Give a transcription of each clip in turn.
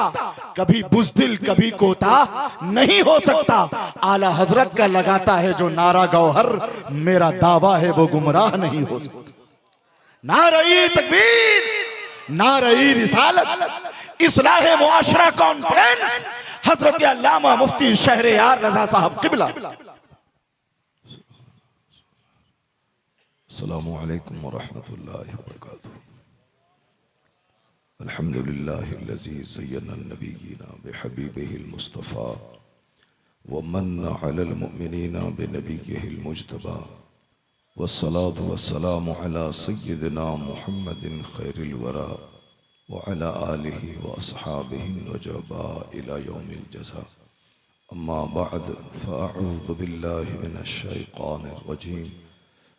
سکتا، کبھی بزدل کبھی کوتا نہیں ہو سکتا۔ اعلیٰ حضرت کا لگاتا ہے جو نعرہ گوہر، میرا دعویٰ ہے وہ گمراہ نہیں ہو سکتا۔ نعرہ تکبیر، نعرہ رسالت، اصلاح معاشرہ کانفرنس، حضرت علامہ مفتی شہریار رضا صاحب قبلہ۔ السلام علیکم ورحمۃ اللہ وبرکاتہ۔ الحمدللہ الذی زین النبیین بحبیبہ المصطفیٰ ومن علی المؤمنین بنبیہ المجتبیٰ والصلاة والسلام علی سیدنا محمد خیر الورى وعلى آلہ واصحابہ النجباء الى یوم الجزاء۔ اما بعد فاعوذ باللہ من الشیطان الرجیم،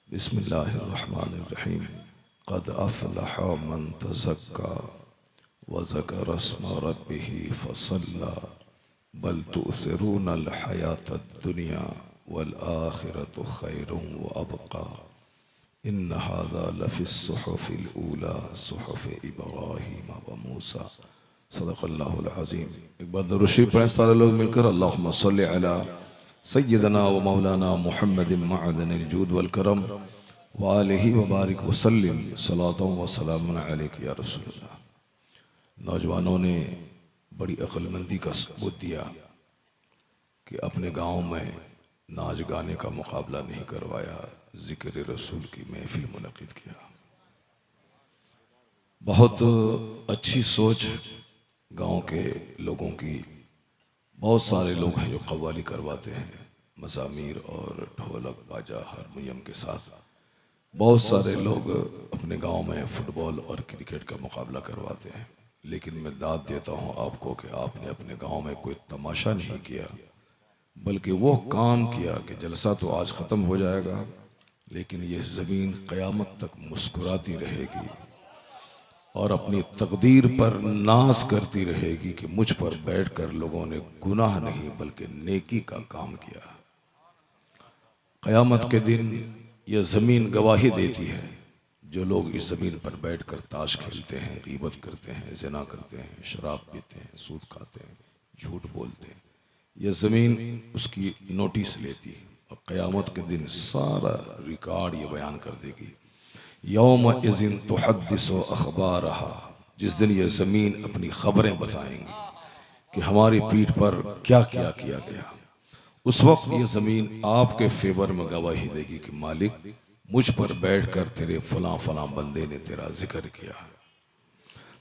بسم اللہ الرحمن الرحیم۔ قد افلح من تزکا وذکر اسم ربہ فصلی بل تؤثرون الحیاة الدنیا والآخرة خیر وابقا ان هذا لفی الصحف الاولی صحف ابراہیم وموسیٰ۔ صدق اللہ العظیم۔ ایک بار درود شریف پڑھیں سارے لوگ مل کر، اللہم صلی علی سیدنا و مولانا محمد معدن الجود والکرم وآلہ وبارک وسلم صلاۃ و سلام علیک یا رسول اللہ۔ نوجوانوں نے بڑی عقل مندی کا ثبوت دیا کہ اپنے گاؤں میں ناچ گانے کا مقابلہ نہیں کروایا، ذکر رسول کی محفل منعقد کیا۔ بہت اچھی سوچ گاؤں کے لوگوں کی۔ بہت سارے لوگ ہیں جو قوالی کرواتے ہیں، مزامیر اور ڈھولک باجا ہارمونیم کے ساتھ۔ بہت سارے لوگ اپنے گاؤں میں فٹ بال اور کرکٹ کا مقابلہ کرواتے ہیں، لیکن میں داد دیتا ہوں آپ کو کہ آپ نے اپنے گاؤں میں کوئی تماشا نہیں کیا، بلکہ وہ کام کیا کہ جلسہ تو آج ختم ہو جائے گا لیکن یہ زمین قیامت تک مسکراتی رہے گی اور اپنی تقدیر پر ناز کرتی رہے گی کہ مجھ پر بیٹھ کر لوگوں نے گناہ نہیں بلکہ نیکی کا کام کیا۔ قیامت کے دن یہ زمین گواہی دیتی ہے، جو لوگ اس زمین پر بیٹھ کر تاش کھیلتے ہیں، غیبت کرتے ہیں، زنا کرتے ہیں، شراب پیتے ہیں، سود کھاتے ہیں، جھوٹ بولتے ہیں، یہ زمین اس کی نوٹس لیتی ہے اور قیامت کے دن سارا ریکارڈ یہ بیان کر دے گی۔ یومئذ تحدث اخبارہا، جس دن یہ زمین اپنی خبریں بتائیں گی کہ ہماری پیٹھ پر کیا کیا کیا گیا۔ اس وقت یہ زمین آپ کے فیور میں گواہی دے گی کہ مالک مجھ پر بیٹھ کر تیرے فلاں فلاں بندے نے تیرا ذکر کیا ہے،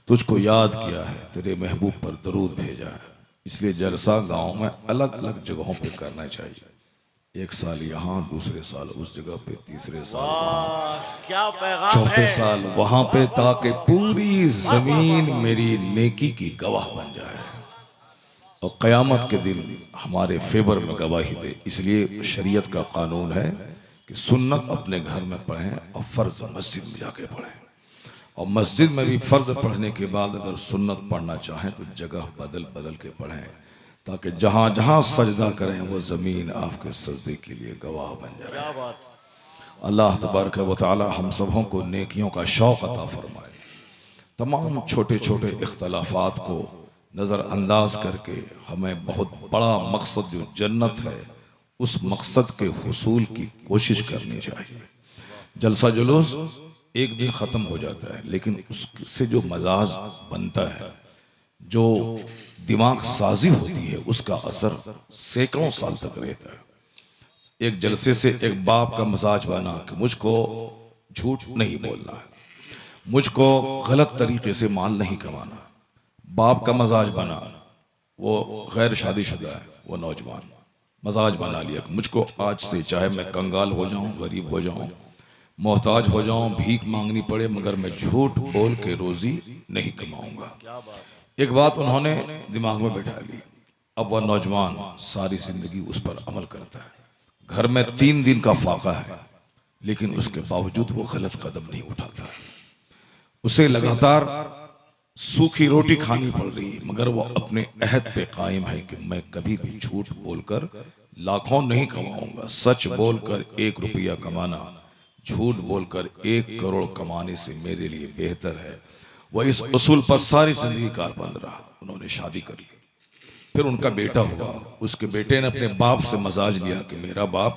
تجھ کو یاد کیا ہے، تیرے محبوب پر درود بھیجا ہے۔ اس لیے جلسہ گاؤں میں الگ الگ جگہوں پہ کرنا چاہیے، ایک سال یہاں، دوسرے سال اس جگہ پہ، تیسرے سال وہاں، چوتھے سال وہاں پہ، تاکہ پوری زمین میری نیکی کی گواہ بن جائے اور قیامت کے دن ہمارے فیور میں گواہی دے۔ اس لیے شریعت کا قانون ہے کہ سنت اپنے گھر میں پڑھیں اور فرض مسجد میں جا کے پڑھیں، اور مسجد میں بھی فرض پڑھنے کے بعد اگر سنت پڑھنا چاہیں تو جگہ بدل بدل کے پڑھیں، تاکہ جہاں جہاں سجدہ کریں وہ زمین آپ کے سجدے کے لیے گواہ بن جائے۔ اللہ تبارک و تعالی ہم سبوں کو نیکیوں کا شوق عطا فرمائے، تمام چھوٹے چھوٹے اختلافات کو نظر انداز کر کے ہمیں بہت بڑا مقصد جو جنت ہے اس مقصد کے حصول کی کوشش کرنی چاہیے۔ جلسہ جلوس ایک دن ختم ہو جاتا ہے، لیکن اس سے جو مزاج بنتا ہے، جو دماغ سازی ہوتی ہے، اس کا اثر سینکڑوں سال تک رہتا ہے۔ ایک جلسے سے ایک باپ کا مزاج بنا کہ مجھ کو جھوٹ نہیں بولنا ہے، مجھ کو غلط طریقے سے مال نہیں کمانا۔ باپ کا مزاج بنا، وہ غیر شادی شدہ ہے، وہ نوجوان مزاج بنا لیا کہ مجھ کو آج سے چاہے میں کنگال ہو جاؤں، غریب ہو جاؤں، محتاج ہو جاؤں، بھیک مانگنی پڑے، مگر میں جھوٹ بول کے روزی نہیں کماؤں گا۔ ایک بات انہوں نے دماغ میں بٹھا لی، اب وہ نوجوان ساری زندگی اس پر عمل کرتا ہے۔ گھر میں 3 دن کا فاقہ ہے لیکن اس کے باوجود وہ غلط قدم نہیں اٹھاتا، اسے لگاتار سوکھی روٹی کھانی پڑ رہی ہے، مگر وہ اپنے عہد پہ قائم ہے کہ میں کبھی بھی جھوٹ بول کر لاکھوں نہیں کماؤں گا۔ سچ بول کر 1 روپیہ کمانا جھوٹ بول کر 1 کروڑ کمانے سے میرے لیے بہتر ہے۔ وہ اس اصول پر ساری زندگی کاربند رہا۔ انہوں نے شادی کر لی. پھر ان کا بیٹا ہوا. اس کے بیٹے نے اپنے باپ سے مزاج لیا کہ میرا باپ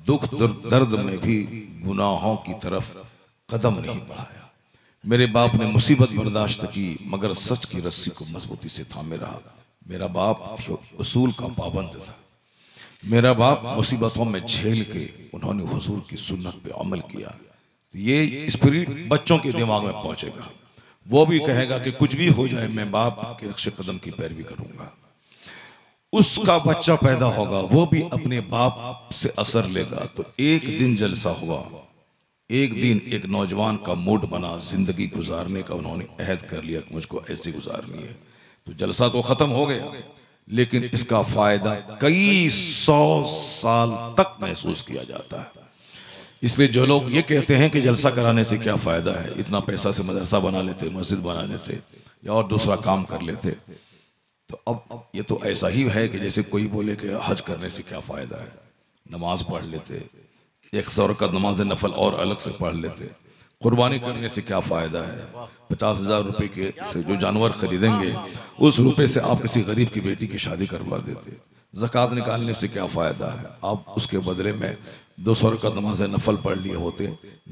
دکھ درد میں بھی گناہوں کی طرف قدم نہیں بڑھایا. میرے باپ نے مصیبت برداشت کی مگر سچ کی رسی کو مضبوطی سے تھامے رہا. میرا باپ اصول کا پابند تھا. میرا باپ مصیبتوں میں جھیل کے انہوں نے حضور کی سنت پہ عمل کیا. یہ اسپرٹ بچوں کے دماغ میں پہنچے گا. وہ بھی کہے گا کہ کچھ بھی ہو جائے میں باپ کے نقش قدم کی پیروی کروں گا. اس کا بچہ پیدا ہوگا, وہ بھی اپنے باپ سے اثر لے گا. تو ایک دن جلسہ ہوا. ایک دن ایک نوجوان کا موڈ بنا زندگی گزارنے کا. انہوں نے عہد کر لیا کہ مجھ کو ایسی گزارنی ہے. تو جلسہ تو ختم ہو گیا لیکن اس کا فائدہ کئی 100 سال تک محسوس کیا جاتا ہے. اس لیے جو لوگ یہ کہتے ہیں کہ جلسہ کرانے سے کیا فائدہ ہے, اتنا پیسہ سے مدرسہ بنا لیتے, مسجد بنا لیتے یا اور دوسرا کام کر لیتے, تو اب یہ تو ایسا ہی ہے کہ جیسے کوئی بولے کہ حج کرنے سے کیا فائدہ ہے. نماز پڑھ لیتے, 100 رکعت نماز نفل اور الگ سے پڑھ لیتے. قربانی کرنے سے کیا فائدہ ہے. 50,000 روپے کے سے جو جانور خریدیں گے اس روپے سے آپ کسی غریب کی بیٹی کی شادی کروا دیتے. زکوٰۃ نکالنے سے کیا فائدہ ہے. آپ اس کے بدلے میں 200 رکعت نماز نفل پڑھ لیے ہوتے.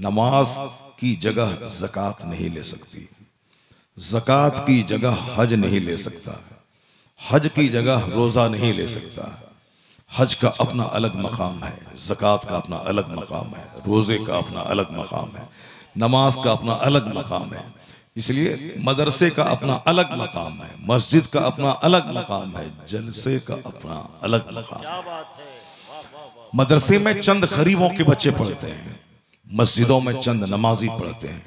نماز کی جگہ زکوٰۃ نہیں لے سکتی, زکوٰۃ کی جگہ حج نہیں لے سکتا, حج کی جگہ روزہ نہیں لے سکتا. حج کا اپنا الگ مقام ہے, زکوٰۃ کا اپنا الگ مقام ہے, روزے کا اپنا الگ مقام ہے, نماز کا اپنا الگ مقام ہے. اس لیے مدرسے کا اپنا الگ مقام ہے, مسجد کا اپنا الگ مقام ہے, جلسے کا اپنا الگ مقام ہے. مدرسے میں چند غریبوں کے بچے پڑھتے ہیں, مسجدوں میں چند نمازی پڑھتے ہیں,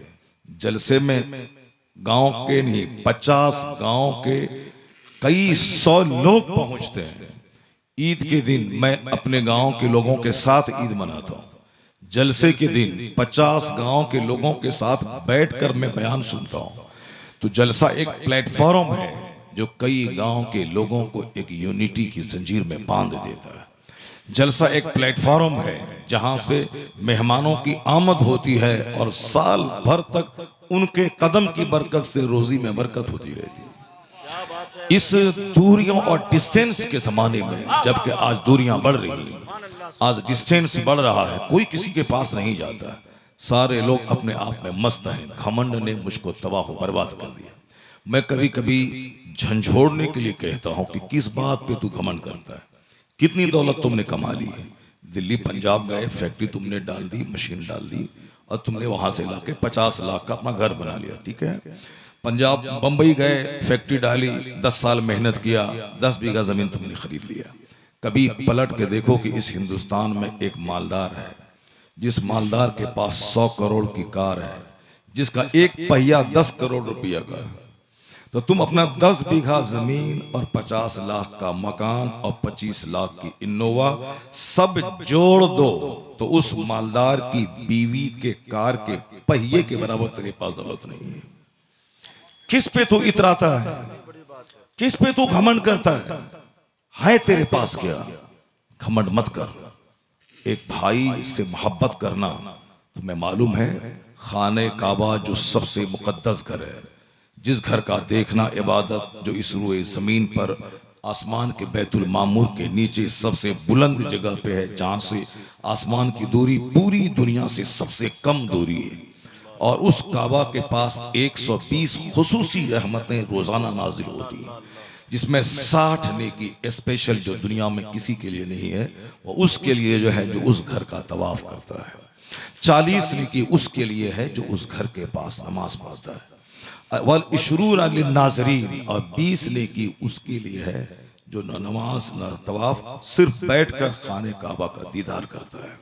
جلسے میں گاؤں کے نہیں 50 گاؤں کے کئی 100 لوگ پہنچتے ہیں. عید کے دن میں اپنے گاؤں کے لوگوں کے ساتھ عید مناتا ہوں. جلسے کے دن 50 گاؤں کے لوگوں کے ساتھ بیٹھ کر میں بیان سنتا ہوں. تو جلسہ ایک پلیٹ فارم ہے جو کئی گاؤں کے لوگوں کو ایک یونٹی کی زنجیر میں باندھ دیتا ہے. جلسہ ایک پلیٹ فارم ہے جہاں سے مہمانوں کی آمد ہوتی ہے اور سال بھر تک ان کے قدم کی برکت سے روزی میں برکت ہوتی رہتی ہے. اس دوریوں اور ڈسٹینس کے زمانے میں جبکہ آج دوریاں بڑھ رہی ہیں, آج ڈسٹینس بڑھ رہا ہے, کوئی کسی کے پاس نہیں جاتا, سارے لوگ اپنے آپ میں مست ہیں. گھمنڈ نے مجھ کو تباہ و برباد کر دیا. میں کبھی کبھی جھنجھوڑنے کے لیے کہتا ہوں کہ کس بات پہ تو گھمنڈ کرتا ہے, کتنی دولت تم نے کما لی ہے. دلی پنجاب گئے, فیکٹری تم نے ڈال دی, مشین ڈال دی اور تم نے وہاں سے لا کے 50 لاکھ کا اپنا گھر بنا لیا. ٹھیک ہے, پنجاب بمبئی گئے, فیکٹری ڈالی, 10 سال محنت کیا, 10 بیگہ زمین تم نے خرید لیا. کبھی پلٹ کے دیکھو کہ اس ہندوستان میں ایک مالدار ہے, جس مالدار کے پاس 100 کروڑ کی کار ہے, جس کا ایک پہیا 10 کروڑ روپیہ کا. تو تم اپنا 10 بیگھہ زمین اور 50 لاکھ کا مکان اور 25 لاکھ کی انووا سب جوڑ دو تو اس مالدار کی بیوی کے کار کے پہیے کے برابر تیرے پاس دولت نہیں ہے. کس پہ تو اتراتا ہے, کس پہ تو گھمنڈ کرتا ہے تیرے پاس کیا. گھمنڈ مت کر. ایک بھائی سے محبت کرنا تمہیں معلوم ہے, خانہ کعبہ جو سب سے مقدس گھر ہے, جس گھر کا دیکھنا عبادت, جو اس روئے زمین پر آسمان کے بیت المعمور کے نیچے سب سے بلند جگہ پہ ہے, جہاں سے آسمان کی دوری پوری دنیا سے سب سے کم دوری ہے, اور اس کعبہ کے پاس 120 خصوصی رحمتیں روزانہ نازل ہوتی ہیں, جس میں 60 نیکی اسپیشل جو دنیا میں کسی کے لیے نہیں ہے, وہ اس کے لیے جو ہے جو اس گھر کا طواف کرتا ہے. 40 نیکی اس کے لیے ہے جو اس گھر کے پاس نماز پڑھتا ہے. وَالْإِشْرُونَ لِلنَّاظِرِينَ, اور 20 نیکی اس کے لیے ہے جو نہ نماز نہ طواف, صرف بیٹھ کر خانہ کعبہ کا دیدار کرتا ہے.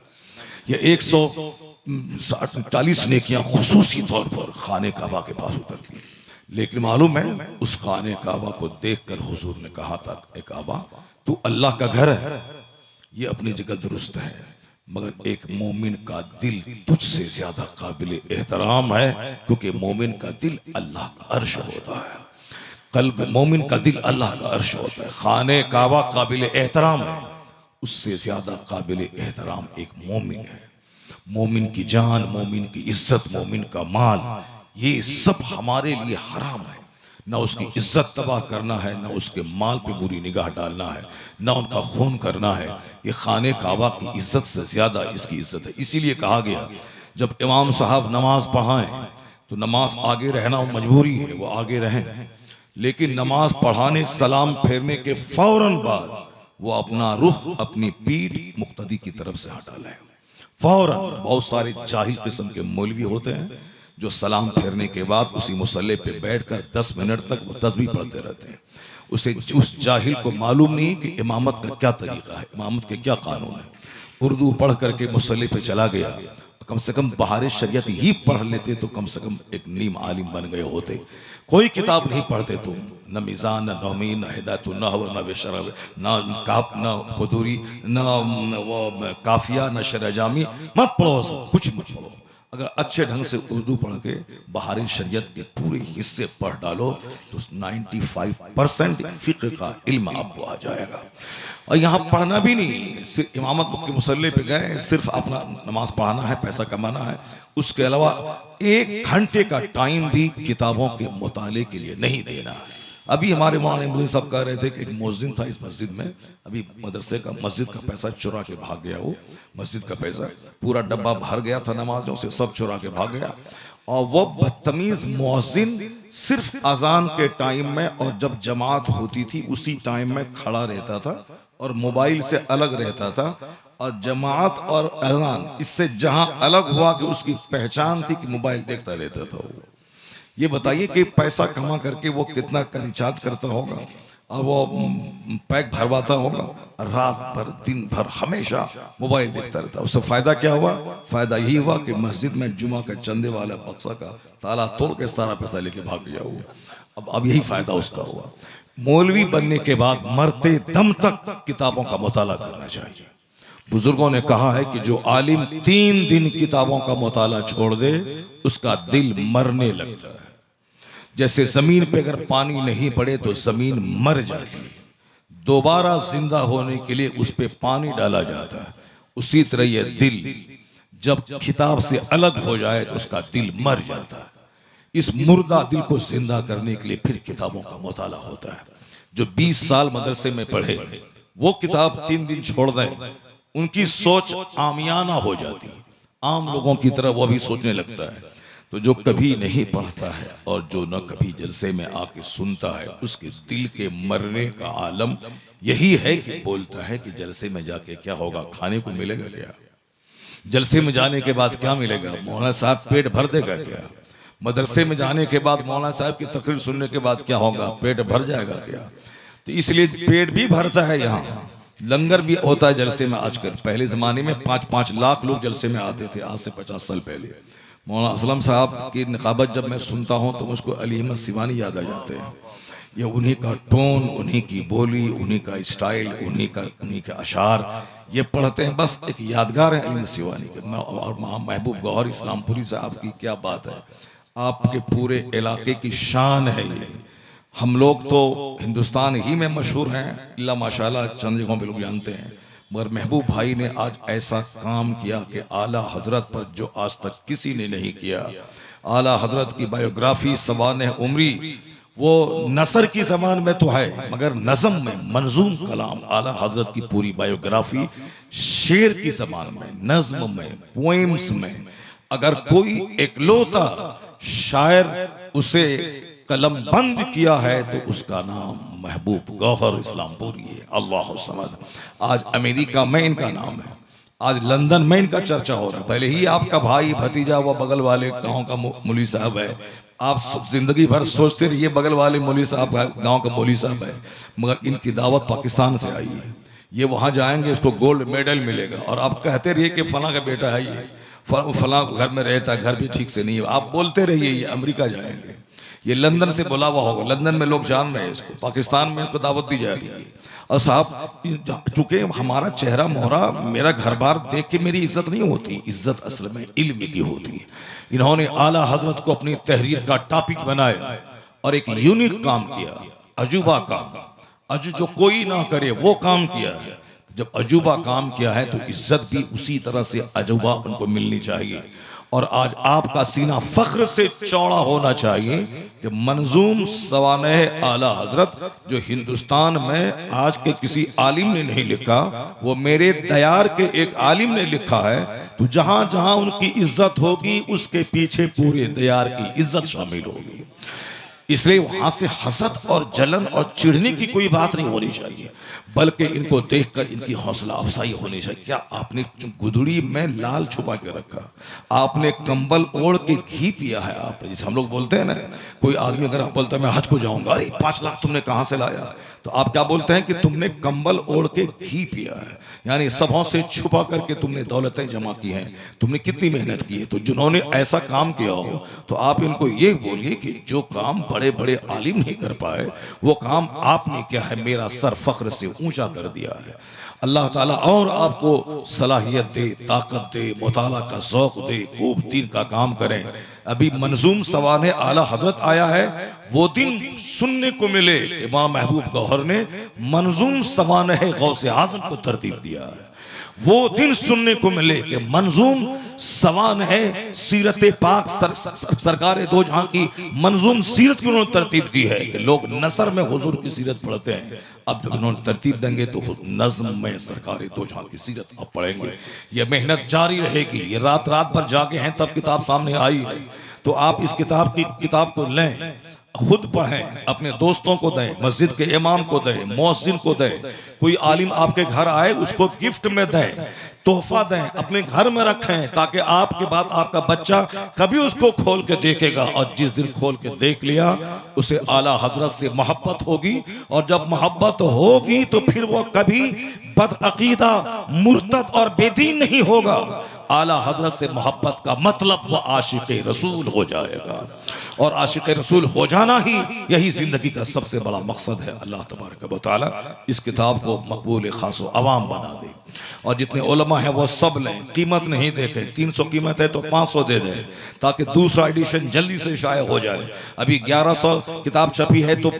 یہ 140 نیکیاں خصوصی طور پر خانہ کعبہ کے پاس اترتی ہیں. لیکن معلوم ہے اس خانہ کعبہ کو دیکھ کر حضور نے کہا تھا, اے کعبہ تو اللہ کا گھر ہے, یہ اپنی جگہ درست ہے, مگر ایک مومن کا دل تجھ سے زیادہ قابل احترام ہے, کیونکہ مومن کا دل اللہ کا عرش ہوتا ہے. قلب مومن کا دل اللہ کا عرش ہوتا ہے. خانہ کعبہ قابل احترام ہے, اس سے زیادہ قابل احترام ایک مومن ہے. مومن کی جان, مومن کی عزت, مومن کا مال, یہ سب ہمارے لیے حرام ہے. نہ اس کی عزت تباہ کرنا ہے، نہ اس کے مال پہ بری نگاہ ڈالنا ہے، نہ ان کا خون کرنا ہے۔ یہ خانہ کعبہ کی عزت سے زیادہ اس کی عزت ہے۔ اسی لیے کہا گیا جب امام صاحب نماز پڑھائیں تو نماز آگے رہنا وہ مجبوری ہے، وہ آگے رہیں، لیکن نماز پڑھانے سلام پھیرنے کے فوراً بعد وہ اپنا رخ، اپنی پیٹھ مقتدی کی طرف سے ہٹا لیں فوراً۔ بہت سارے جاہل قسم کے مولوی ہوتے ہیں جو سلام پھیرنے کے بعد اسی مصلی پہ بیٹھ کر 10 منٹ تک وہ تسبیح پڑھتے رہتے ہیں۔ اس جاہل کو معلوم نہیں کہ امامت کا کیا طریقہ ہے، امامت کے کیا قانون ہے۔ اردو پڑھ کر کے مصلی پہ چلا گیا، کم سے کم بہار شریعت ہی پڑھ لیتے تو کم سے کم ایک نیم عالم بن گئے ہوتے۔ کوئی کتاب نہیں پڑھتے تم، نہ میزان، نہ نومین، نہ ہدایت النحو، نہ بشرح، نہ قدوری، نہ کافیہ، نہ شرح جامی، مت پڑھو، کچھ مت پڑھو۔ اگر اچھے ڈھنگ سے اردو پڑھ کے بہار شریعت کے پورے حصے پڑھ ڈالو تو 95% فقہ کا علم آپ کو آ جائے گا۔ اور یہاں پڑھنا بھی نہیں، صرف امامت کے مصلی پہ گئے، صرف اپنا نماز پڑھانا ہے، پیسہ کمانا ہے، اس کے علاوہ 1 گھنٹے کا ٹائم بھی کتابوں کے مطالعے کے لیے نہیں دینا ہے۔ ابھی ہمارے مولانا مودودی صاحب کہہ رہے تھے کہ ایک مؤذن تھا اس مسجد میں، ابھی مدرسے کا مسجد کا پیسہ چرا کے بھاگ گیا، وہ مسجد کا پیسہ پورا ڈبہ بھر گیا تھا نمازوں سے، سب چرا کے بھاگ گیا۔ اور وہ بدتمیز مؤذن صرف اذان کے ٹائم میں اور جب جماعت ہوتی تھی اسی ٹائم میں کھڑا رہتا تھا اور موبائل سے الگ رہتا تھا، اور جماعت اور اذان اس سے جہاں الگ ہوا کہ اس کی پہچان تھی کہ موبائل دیکھتا رہتا تھا۔ وہ یہ بتائیے کہ پیسہ کما کر کے وہ کتنا کا ریچارج کرتا ہوگا اور وہ پیک بھرواتا ہوگا، رات بھر دن بھر ہمیشہ موبائل دیکھتا رہتا۔ اس سے فائدہ کیا ہوا؟ فائدہ یہی ہوا کہ مسجد میں جمعہ کا چندے والا بکسا کا تالا توڑ کے سارا پیسہ لے کے بھاگ گیا ہوا۔ اب یہی فائدہ اس کا ہوا۔ مولوی بننے کے بعد مرتے دم تک کتابوں کا مطالعہ کرنا چاہیے۔ بزرگوں نے کہا ہے کہ جو عالم 3 دن کتابوں کا مطالعہ چھوڑ دے اس کا دل مرنے لگتا ہے۔ جیسے زمین پہ اگر پانی نہیں پڑے تو زمین مر جاتی ہے، دوبارہ زندہ ہونے کے لیے اس پہ پانی ڈالا جاتا ہے، اسی طرح یہ دل جب کتاب سے الگ ہو جائے تو اس کا دل مر جاتا ہے۔ اس مردہ دل کو زندہ کرنے کے لیے پھر کتابوں کا مطالعہ ہوتا ہے۔ جو 20 سال مدرسے میں پڑھے وہ کتاب 3 دن چھوڑ دیں، ان کی سوچ عامیانہ ہو جاتی ہے، عام لوگوں کی طرح وہ بھی سوچنے لگتا ہے۔ تو جو کبھی نہیں پڑھتا ہے اور جو نہ کبھی جلسے میں آ کے سنتا ہے اس کے دل کے مرنے کا عالم یہی ہے کہ بولتا ہے کہ جلسے میں جا کے کیا ہوگا، کھانے کو ملے گا کیا، جلسے میں جانے کے بعد کیا ملے گا، مولانا صاحب پیٹ بھر دے گا کیا، مدرسے میں جانے کے بعد مولانا صاحب کی تقریر سننے کے بعد کیا ہوگا، پیٹ بھر جائے گا کیا۔ تو اس لیے پیٹ بھی بھرتا ہے، یہاں لنگر بھی ہوتا ہے جلسے میں آج کل۔ پہلے زمانے میں 5-5 لاکھ لوگ جلسے میں آتے تھے، آج سے 50 سال پہلے۔ مولانا اسلم صاحب کی نقابت جب میں سنتا ہوں تو مجھ کو علی احمد سیوانی یاد آ جاتے ہیں۔ یہ انہی کا ٹون، انہی کی بولی، انہی کا اسٹائل، انہی کے اشعار یہ پڑھتے ہیں، بس ایک یادگار ہے علی احمد سیوانی کے۔ اور محبوب گوہر اسلام پوری صاحب کی کیا بات ہے، آپ کے پورے علاقے کی شان ہے یہ۔ ہم لوگ تو ہندوستان ہی میں مشہور ہیں، اللہ ماشاءاللہ چند جگہوں پہ لوگ جانتے ہیں، مگر محبوب بھائی نے آج ایسا کام کیا کہ اعلیٰ حضرت پر جو آج تک کسی نے نہیں کیا۔ اعلیٰ حضرت کی بایوگرافی سوانح عمری وہ نثر کی زبان میں تو ہے مگر نظم میں منظوم کلام اعلیٰ حضرت کی پوری بایوگرافی شعر کی زبان میں، نظم میں، پوئمز میں۔ اگر کوئی اکلوتا شاعر اسے قلم بند کیا ہے تو اس کا نام محبوب گوہر اسلام پوری ہے۔ اللہ الصمد۔ آج امریکہ میں ان کا نام ہے، آج لندن میں ان کا چرچہ ہو رہا ہے۔ پہلے ہی آپ کا بھائی بھتیجا وہ بغل والے گاؤں کا مولوی صاحب ہے، آپ زندگی بھر سوچتے رہیے بغل والے مولوی صاحب گاؤں کا مولوی صاحب ہے، مگر ان کی دعوت پاکستان سے آئی ہے، یہ وہاں جائیں گے اس کو گولڈ میڈل ملے گا، اور آپ کہتے رہیے کہ فلاں کا بیٹا ہے، یہ فلاں گھر میں رہتا ہے، گھر بھی ٹھیک سے نہیں ہے، آپ بولتے رہیے یہ امریکہ جائیں گے، یہ لندن سے بلاوا ہوگا، لندن میں لوگ جان رہے ہیں اس کو، پاکستان میں ان کو دعوت دی جا رہی ہے۔ اور صاحب چونکہ ہمارا چہرہ مہرہ میرا گھر بار دیکھ کے میری عزت نہیں ہوتی، عزت اصل میں علم کی ہوتی ہے۔ انہوں نے اعلیٰ حضرت کو اپنی تحریر کا ٹاپک بنایا اور ایک یونیک کام کیا، عجوبہ کام، جو کوئی نہ کرے وہ کام کیا ہے۔ جب عجوبہ کام کیا ہے تو عزت بھی اسی طرح سے عجوبہ ان کو ملنی چاہیے۔ اور آج آپ کا سینہ فخر سے چوڑا ہونا چاہیے کہ منظوم سوانح اعلی حضرت جو ہندوستان میں آج کے کسی عالم نے نہیں لکھا، وہ میرے دیار کے ایک عالم نے لکھا ہے، تو جہاں جہاں ان کی عزت ہوگی اس کے پیچھے پورے دیار کی عزت شامل ہوگی۔ اس لیے وہاں سے حسد اور جلن اور چڑھنے کی کوئی بات نہیں ہونی چاہیے، بلکہ ان کو دیکھ کر ان کی حوصلہ افزائی ہونی چاہیے۔ کیا آپ نے گدڑی میں لال چھپا کے رکھا، آپ نے کمبل اوڑھ کے گھی پیا ہے، آپ نے جیسے ہم لوگ بولتے ہیں نا، کوئی آدمی اگر بولتا ہے میں حج کو جاؤں گا، ارے 5 لاکھ تم نے کہاں سے لایا، تو آپ کیا بولتے ہیں کہ تم نے کمبل اوڑھ کے گھی پیا ہے، یعنی سبھوں سے چھپا کر کے تم نے دولتیں جمع کی ہیں، تم نے کتنی محنت کی ہے۔ تو جنہوں نے ایسا کام کیا ہو تو آپ ان کو یہ بولیے کہ جو کام بڑے بڑے عالم نہیں کر پائے وہ کام آپ نے کیا ہے، میرا سر فخر سے اونچا کر دیا ہے۔ اللہ تعالیٰ اور آپ کو صلاحیت دے، طاقت دے، مطالعہ کا ذوق دے، خوب دین کا کام کریں۔ ابھی منظوم سوانح اعلی حضرت آیا ہے، وہ دن سننے کو ملے امام محبوب گوہر نے منظوم سوانح غوث اعظم کو ترتیب دیا ہے، وہ دن سننے کو ملے کہ منظوم سوانح سیرت پاک سرکار دو جہاں کی منظوم سیرت کی انہوں نے ترتیب دی ہے کہ لوگ نثر میں حضور کی سیرت پڑھتے ہیں، اب جب انہوں نے ترتیب دیں گے تو نظم میں سرکار دو جہاں کی سیرت اب پڑھیں گے۔ یہ محنت جاری رہے گی، یہ رات رات پر جاگے ہیں تب کتاب سامنے آئی ہے، تو آپ اس کتاب کو لیں، خود پڑھیں، اپنے دوستوں کو دیں، مسجد کے امام کو دیں، مؤذن کو دیں، کوئی عالم آپ کے گھر آئے اس کو گفٹ میں دیں، تحفہ دیں، اپنے گھر میں رکھیں، تاکہ آپ کے بعد آپ کا بچہ کبھی اس کو کھول کے دیکھے گا، اور جس دن کھول کے دیکھ لیا اسے اعلیٰ حضرت سے محبت ہوگی، اور جب محبت ہوگی تو پھر وہ کبھی بدعقیدہ، مرتد اور بے دین نہیں ہوگا۔ اعلیٰ حضرت سے محبت کا مطلب وہ عاشق رسول ہو جائے گا، اور عاشق رسول ہو جانا ہی یہی زندگی کا سب سے بڑا مقصد ہے۔ اللہ تبارک و تعالی اس کتاب کو مقبول خاص و عوام بنا دے، اور جتنے علماء ہیں وہ سب لیں، قیمت نہیں دیکھیں، 300 قیمت ہے تو 500 دے دیں تاکہ دوسرا ایڈیشن جلدی سے شائع ہو جائے۔ ابھی 1100 کتاب چھپی ہے تو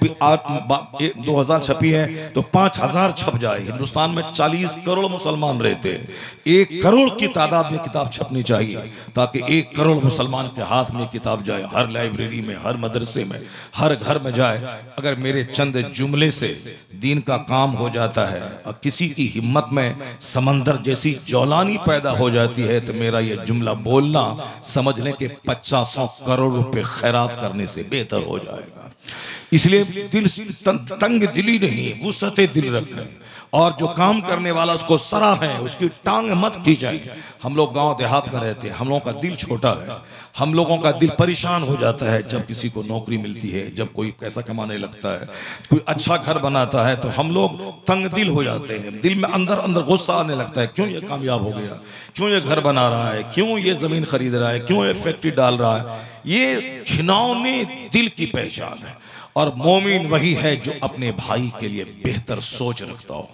2000 چھپی ہے تو 5000 چھپ جائے۔ ہندوستان میں 40 کروڑ مسلمان رہتے ہیں، 1 کروڑ کی تعداد میں کتاب چھپنی چاہیے تاکہ 1 کروڑ مسلمان کے ہاتھ میں کتاب جائے، ہر لائبریری میں، ہر مدرسے میں، ہر گھر میں جائے۔ اگر میرے چند جملے سے دین کا کام ہو جاتا ہے اور کسی کی ہمت میں سمندر جیسی جولانی پیدا ہو جاتی ہے تو میرا یہ جملہ بولنا سمجھ لیں کہ 500 کروڑ روپے خیرات کرنے سے بہتر ہو جائے گا۔ اس لیے دل تنگ دلی نہیں، وسعت دل رکھیں، اور جو کام کرنے والا اس کو سراہیں، اس کی ٹانگ مت کی جائے۔ ہم لوگ گاؤں دیہات میں رہتے ہیں، ہم لوگوں کا دل چھوٹا ہے، ہم لوگوں کا دل پریشان ہو جاتا ہے جب کسی کو نوکری ملتی ہے، جب کوئی پیسہ کمانے لگتا ہے، کوئی اچھا گھر بناتا ہے تو ہم لوگ تنگ دل ہو جاتے ہیں، دل میں اندر غصہ آنے لگتا ہے، کیوں یہ کامیاب ہو گیا، کیوں یہ گھر بنا رہا ہے، کیوں یہ زمین خرید رہا ہے، کیوں یہ فیکٹری ڈال رہا ہے۔ یہ گھناؤنے دل کی پہچان ہے، اور مومن وہی ہے جو اپنے بھائی کے لیے بہتر سوچ رکھتا ہو،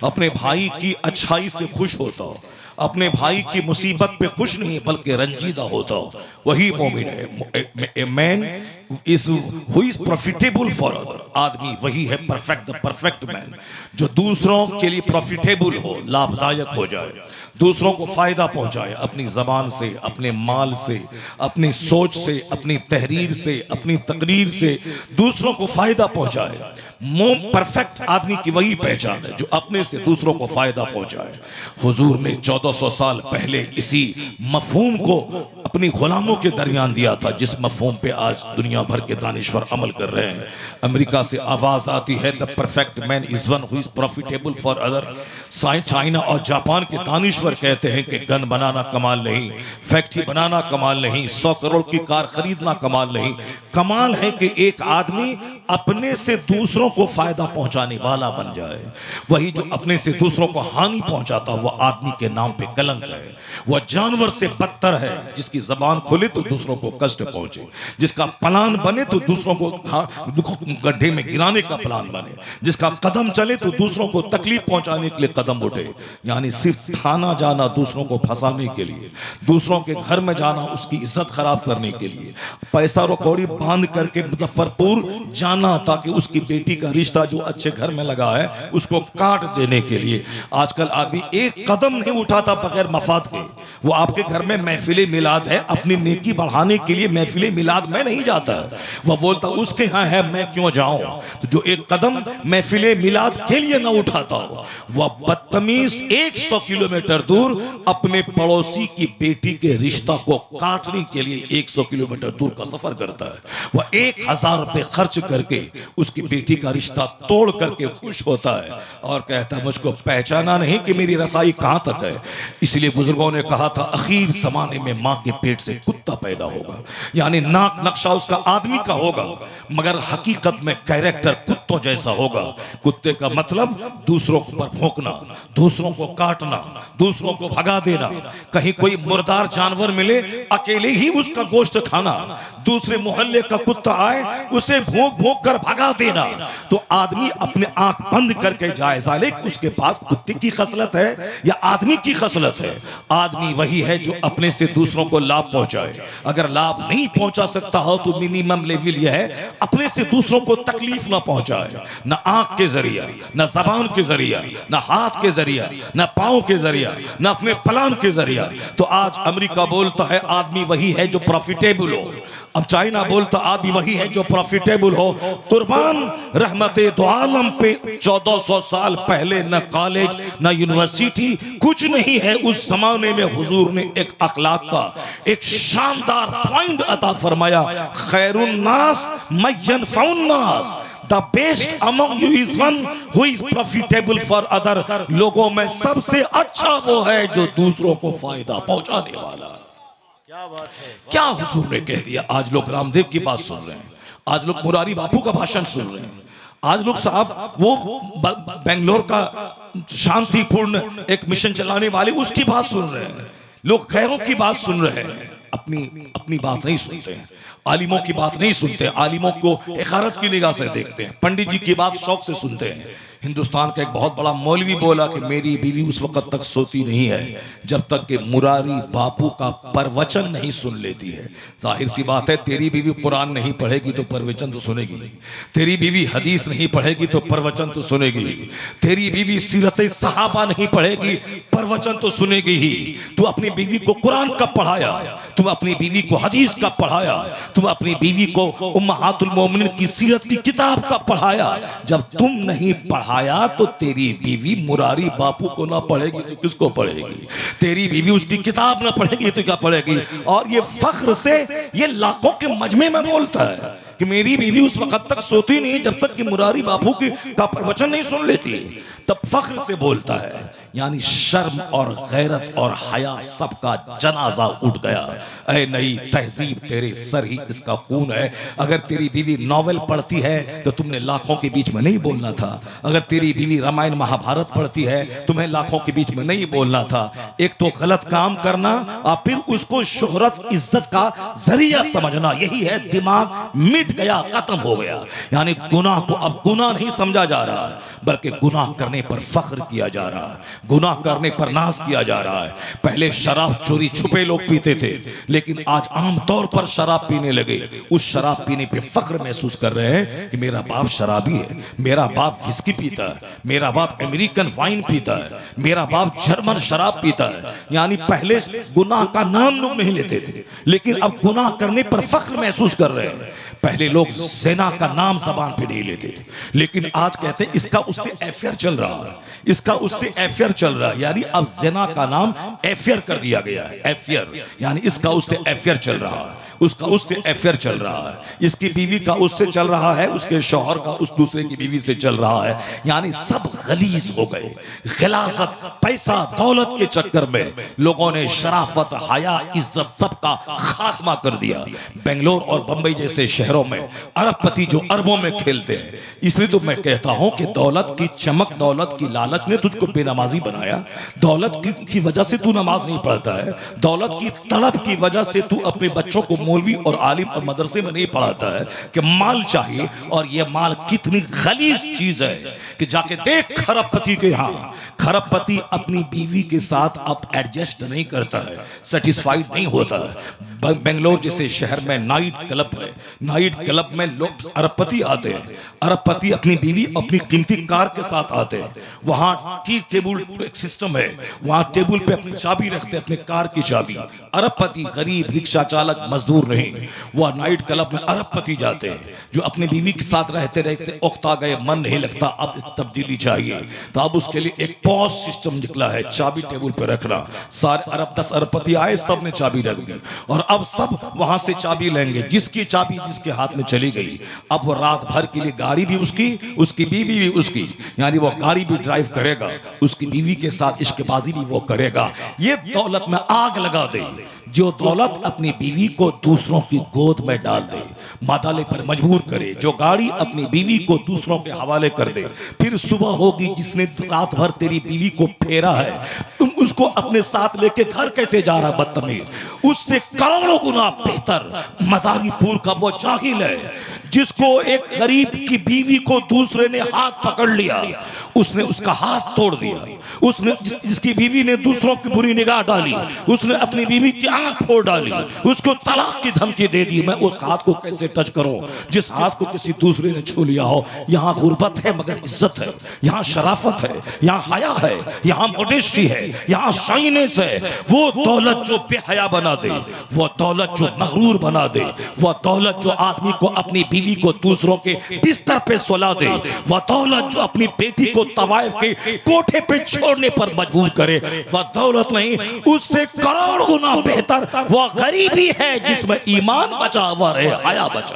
اپنے بھائی کی اچھائی سے خوش ہوتا ہو، اپنے بھائی کی مصیبت پہ خوش نہیں بلکہ رنجیدہ ہوتا ہو، وہی مومن ہے۔ A man who is profitable for other، آدمی وہی ہے perfect man، جو دوسروں کے لیے profitable ہو، لابھدایک ہو جائے، دوسروں کو فائدہ پہنچائے، اپنی زبان سے، اپنے مال سے، اپنی سوچ سے، اپنی تحریر سے، اپنی تقریر سے دوسروں کو فائدہ پہنچائے۔ پرفیکٹ آدمی کی وہی پہچان ہے جو اپنے سے دوسروں کو فائدہ پہنچائے۔ حضور نے 1400 سال پہلے اسی مفہوم کو اپنی غلاموں کے درمیان دیا تھا، جس مفہوم پہ آج دنیا بھر کے دانشور عمل کر رہے ہیں۔ امریکہ سے آواز آتی ہے the perfect man is one who is profitable for other۔ China اور جاپان کے دانشور کہتے ہیں کہ گن بنانا کمال نہیں، فیکٹری بنانا کمال نہیں، 100 کروڑ کی کار خریدنا کمال نہیں، کمال ہے کہ ایک آدمی اپنے سے دوسروں کو فائدہ پہنچانے والا بن جائے۔ وہی جو اپنے سے دوسروں کو ہانی پہنچاتا وہ آدمی کے نام پہ کلنک ہے، وہ جانور سے بدتر ہے، جس کی زبان کھلے تو دوسروں کو کشٹ پہنچے، جس کا پلان سامان بنے تو دوسروں کو گڈھے میں گرانے کا پلان بنے، جس کا قدم چلے تو دوسروں کو تکلیف پہنچانے کے لیے قدم اٹھے، یعنی صرف تھانہ جانا دوسروں کو پھنسانے کے لیے، دوسروں کے گھر میں جانا اس کی عزت خراب کرنے کے لیے، پیسہ روکوڑی باندھ کر کے مظفر پور جانا تاکہ اس کی بیٹی کا رشتہ جو اچھے گھر میں لگا ہے اس کو کاٹ دینے کے لیے۔ آج کل آدمی ایک قدم نہیں اٹھاتا بغیر مفاد کے۔ وہ آپ کے گھر میں محفل میلاد ہے، اپنی نیکی بڑھانے کے لیے محفل میلاد میں نہیں جاتا، وہ بولتا اس کے ہاں ہے میں کیوں جاؤں۔ تو جو ایک قدم محفل میلاد کے لیے نہ اٹھاتا ہو، وہ بدتمیز 100 کلومیٹر دور اپنے پڑوسی کی بیٹی کے رشتہ کو کاٹنے کے لیے 100 کلومیٹر دور کا سفر کرتا ہے۔ وہ 1000 روپے خرچ کر کے اس کی بیٹی کا رشتہ توڑ کر کے خوش ہوتا ہے اور کہتا ہے مجھ کو پہچانا نہیں کہ میری رسائی کہاں تک ہے۔ اس لیے بزرگوں نے کہا تھا اخیر زمانے میں ماں کے پیٹ سے کتا پیدا ہوگا، یعنی ناک نقشہ اس کا آدمی کا ہوگا مگر حقیقت میں کیریکٹر کتوں جیسا ہوگا۔ کتے کا مطلب دوسروں پر بھونکنا، دوسروں کو کاٹنا، دوسروں کو بھگا دینا، کہیں کوئی مردار جانور ملے اکیلے ہی اس کا گوشت کھانا، دوسرے محلے کا کتا آئے اسے بھونک بھونک کر بھگا دینا۔ تو آدمی اپنے آنکھ بند کر کے جائزہ لے کہ اس کے پاس کتے کی خصلت ہے یا آدمی کی خصلت ہے۔ آدمی وہی ہے جو اپنے سے دوسروں کو لابھ پہنچائے، اگر لابھ نہیں پہنچا سکتا ہو تو منیمم لیول یہ ہے اپنے سے دوسروں کو تکلیف نہ پہنچائے، نہ آنکھ کے ذریعہ، نہ زبان کے ذریعہ، نہ ہاتھ کے ذریعہ، نہ پاؤں کے ذریعہ، نہ اپنے پلان کے ذریعہ۔ تو آج امریکہ بولتا ہے آدمی وہی ہے جو پروفیٹیبل ہو، اب چائنا بولتا آدمی وہی ہے جو پروفیٹیبل ہو۔ قربان رحمت دو عالم پہ 1400 سال پہلے نہ کالج نہ یونیورسٹی کچھ نہیں ہے، اس زمانے میں حضور نے ایک اخلاق کا ایک شاندار پوائنٹ عطا فرمایا، خیر الناس من ينفع الناس، the best among you is one who is profitable for other۔ لوگوں میں سب سے اچھا وہ ہے جو دوسروں کو فائدہ پہنچانے والا۔ کیا حضور نے کہہ دیا؟ آج لوگ رام دیو کی بات سن رہے ہیں، آج لوگ مراری باپو کا بھاشن سن رہے ہیں، آج لوگ صاحب وہ بنگلور کا شانتی پورن ایک مشن چلانے والے اس کی بات سن رہے ہیں، لوگ غیروں کی بات سن رہے ہیں، اپنی بات نہیں سنتے ہیں، عالموں کی بات نہیں سنتے، عالموں کو حقارت کی نگاہ سے دیکھتے ہیں، پنڈت جی کی بات شوق سے سنتے ہیں۔ ہندوستان کا ایک بہت بڑا مولوی بولا کہ میری بیوی اس وقت تک سوتی نہیں ہے جب تک کہ مراری باپو کا پروچن نہیں سن لیتی ہے۔ ظاہر سی بات ہے تیری بیوی قرآن نہیں پڑھے گی تو پروچن تو سنے گی، تیری بیوی حدیث نہیں پڑھے گی تو پروچن تو سنے گی، تیری بیوی سیرت صحابہ نہیں پڑھے گی پروچن تو سنے گی ہی۔ تو اپنی بیوی کو قرآن کب پڑھایا؟ تم اپنی بیوی کو حدیث کب پڑھایا؟ تم اپنی بیوی کو امہات المومنین کی سیرت کی کتاب کب پڑھایا؟ جب تم نہیں پڑھایا تو تیری بیوی مراری باپو کو نہ پڑھے گی تو کس کو پڑھے گی؟ تیری بیوی اس کی کتاب نہ پڑھے گی تو کیا پڑھے گی؟ اور یہ فخر سے یہ لاکھوں کے مجمع میں بولتا ہے کہ میری بیوی اس وقت تک سوتی نہیں جب تک کہ مراری باپو کا پروچن نہیں سن لیتی، تب فخر سے بولتا ہے۔ یعنی شرم اور غیرت اور حیا سب کا جنازہ اٹھ گیا۔ اے نئی تہذیب تیرے سر ہی اس کا خون ہے۔ اگر تیری بیوی ناول پڑھتی ہے تو تم نے لاکھوں کے بیچ میں نہیں بولنا تھا، اگر تیری بیوی رامائن مہا بھارت پڑھتی ہے تمہیں لاکھوں کے بیچ میں نہیں بولنا تھا۔ ایک تو غلط کام کرنا اور پھر اس کو شہرت عزت کا ذریعہ سمجھنا، یہی ہے دماغ مٹ گیا، ختم ہو گیا۔ یعنی گناہ کو اب گناہ نہیں سمجھا جا رہا ہے بلکہ گناہ کرنے پر فخر کیا جا رہا ہے، گناہ کرنے پر ناز کیا جا رہا ہے۔ پہلے شراب چوری چھپے لوگ پیتے تھے لیکن آج عام طور پر شراب پینے لگے، اس شراب پینے پہ فخر محسوس کر رہے ہیں کہ میرا باپ شرابی ہے، میرا باپ وسکی پیتا ہے، میرا باپ امریکن وائن پیتا ہے، میرا باپ جرمن شراب پیتا ہے۔ یعنی پہلے گناہ کا نام لوگ نہیں لیتے تھے لیکن اب گناہ کرنے پر فخر محسوس کر رہے ہیں۔ پہلے لوگ زنا کا نام زبان پہ نہیں لیتے تھے لیکن آج کہتے ہیں اس کا اس سے ایفیر چل رہا ہے، اس کا اس سے ایفیر چل رہا ہے۔ یعنی اب زنا کا نام ایفیر کر دیا گیا ہے، ایفیر یعنی اس کا اس سے ایفیر چل رہا ہے، اس کا اس سے ایفیر چل رہا ہے، اس کی بیوی کا اس سے چل رہا ہے، اس کے شوہر کا اس دوسرے کی بیوی سے چل رہا ہے۔ یعنی سب غلیظ ہو گئے. غلاظت، پیسہ، دولت کے چکر میں لوگوں نے شرافت، حیا، عزت سب کا خاتمہ کر دیا. بنگلور اور بمبئی جیسے شہروں میں ارب پتی جو اربوں میں کھیلتے ہیں. اس لیے تو میں کہتا ہوں کہ دولت کی چمک، دولت کی لالچ نے تجھ کو بے نمازی بنایا. دولت کی وجہ سے تو نماز نہیں پڑھتا ہے. دولت کی طلب کی وجہ سے تو اپنے بچوں کو مولوی اور عالم اور مدرسے میں نہیں پڑھاتا ہے کہ مال چاہیے. اور یہ مال کتنی غلیظ چیز ہے کہ جا کے دیکھ کھرب پتی کے ہاں. کھرب پتی اپنی بیوی کے ساتھ اب ایڈجسٹ نہیں کرتا ہے، سیٹسفائیڈ نہیں ہوتا ہے. بنگلور جیسے شہر میں نائٹ کلب ہے. نائٹ کلب میں لوگ ارب پتی آتے ہیں. ارب پتی اپنی بیوی اپنی قیمتی کار کے ساتھ آتے ہیں. وہاں ٹی ٹیبل ایک سسٹم ہے، وہاں ٹیبل پہ اپنی چابی رکھتے ہیں، اپنے کار کی چابی. ارب پتی غریب رکشہ چالک مزدور نہیں، وہ نائٹ کلب میں ارب پتی جاتے ہیں جو اپنی بیوی کے ساتھ رہتے رہتے اکتا گئے، من نہیں لگتا، اب اس تبدیلی چاہیے. تو اب اس کے لیے ایک پوز سسٹم نکلا ہے، چابی ٹیبل پہ رکھنا. سارے 10 ارب پتی آئے، سب نے چابی رکھ دی اور اب سب وہاں سے چابی لیں گے. جس کی چابی جس کے ہاتھ میں چلی گئی، اب وہ رات بھر کے لیے گاڑی بھی اس کی بیوی بھی اس کی، یعنی وہ گاڑی بھی ڈرائیو کرے گا، اس کی بیوی کے ساتھ عشق بازی بھی وہ کرے گا. یہ دولت میں آگ لگا دے. جو دولت اپنی بیوی کو دوسروں کی گود میں ڈال دے، مادالے پر مجبور کرے. جو گاڑی اپنی بیوی کو دوسروں کے حوالے کر دے. پھر صبح ہوگی جس نے رات بھر تیری بیوی کو پھیرا ہے، تم اس کو اپنے ساتھ لے کے گھر کیسے جا رہا بدتمیز. اس سے کروڑوں گنا بہتر مزاری پور کا وہ جاہل ہے جس کو ایک غریب کی بیوی کو دوسرے نے ہاتھ پکڑ لیا، اس نے اس کا ہاتھ توڑ دیا. اس نے جس کی بیوی نے دوسروں کی بری نگاہ ڈالی، اس نے اپنی بیوی کی آنکھ پھوڑ ڈالی، اس کو طلاق کی دھمکی دے دی. میں اس ہاتھ کو کیسے ٹچ کروں جس ہاتھ کو کسی دوسرے نے چھو لیا ہو. یہاں غربت ہے مگر عزت ہے، یہاں شرافت ہے، یہاں حیا ہے، یہاں موڈیسٹی ہے، یہاں شائنس ہے. وہ دولت جو بے حیا بنا دے، وہ دولت جو مغرور بنا دے، وہ دولت جو آدمی کو اپنی بیوی کو دوسروں کے بستر پہ سلا دے، وہ دولت جو اپنی بیٹی کو طوائف کے کوٹھے پہ چھوڑنے پر مجبور کرے، وہ دولت نہیں، اس سے کروڑ گنا بہتر وہ غریبی ہے جس میں ایمان بچا ہوا رہے، حیا بچا.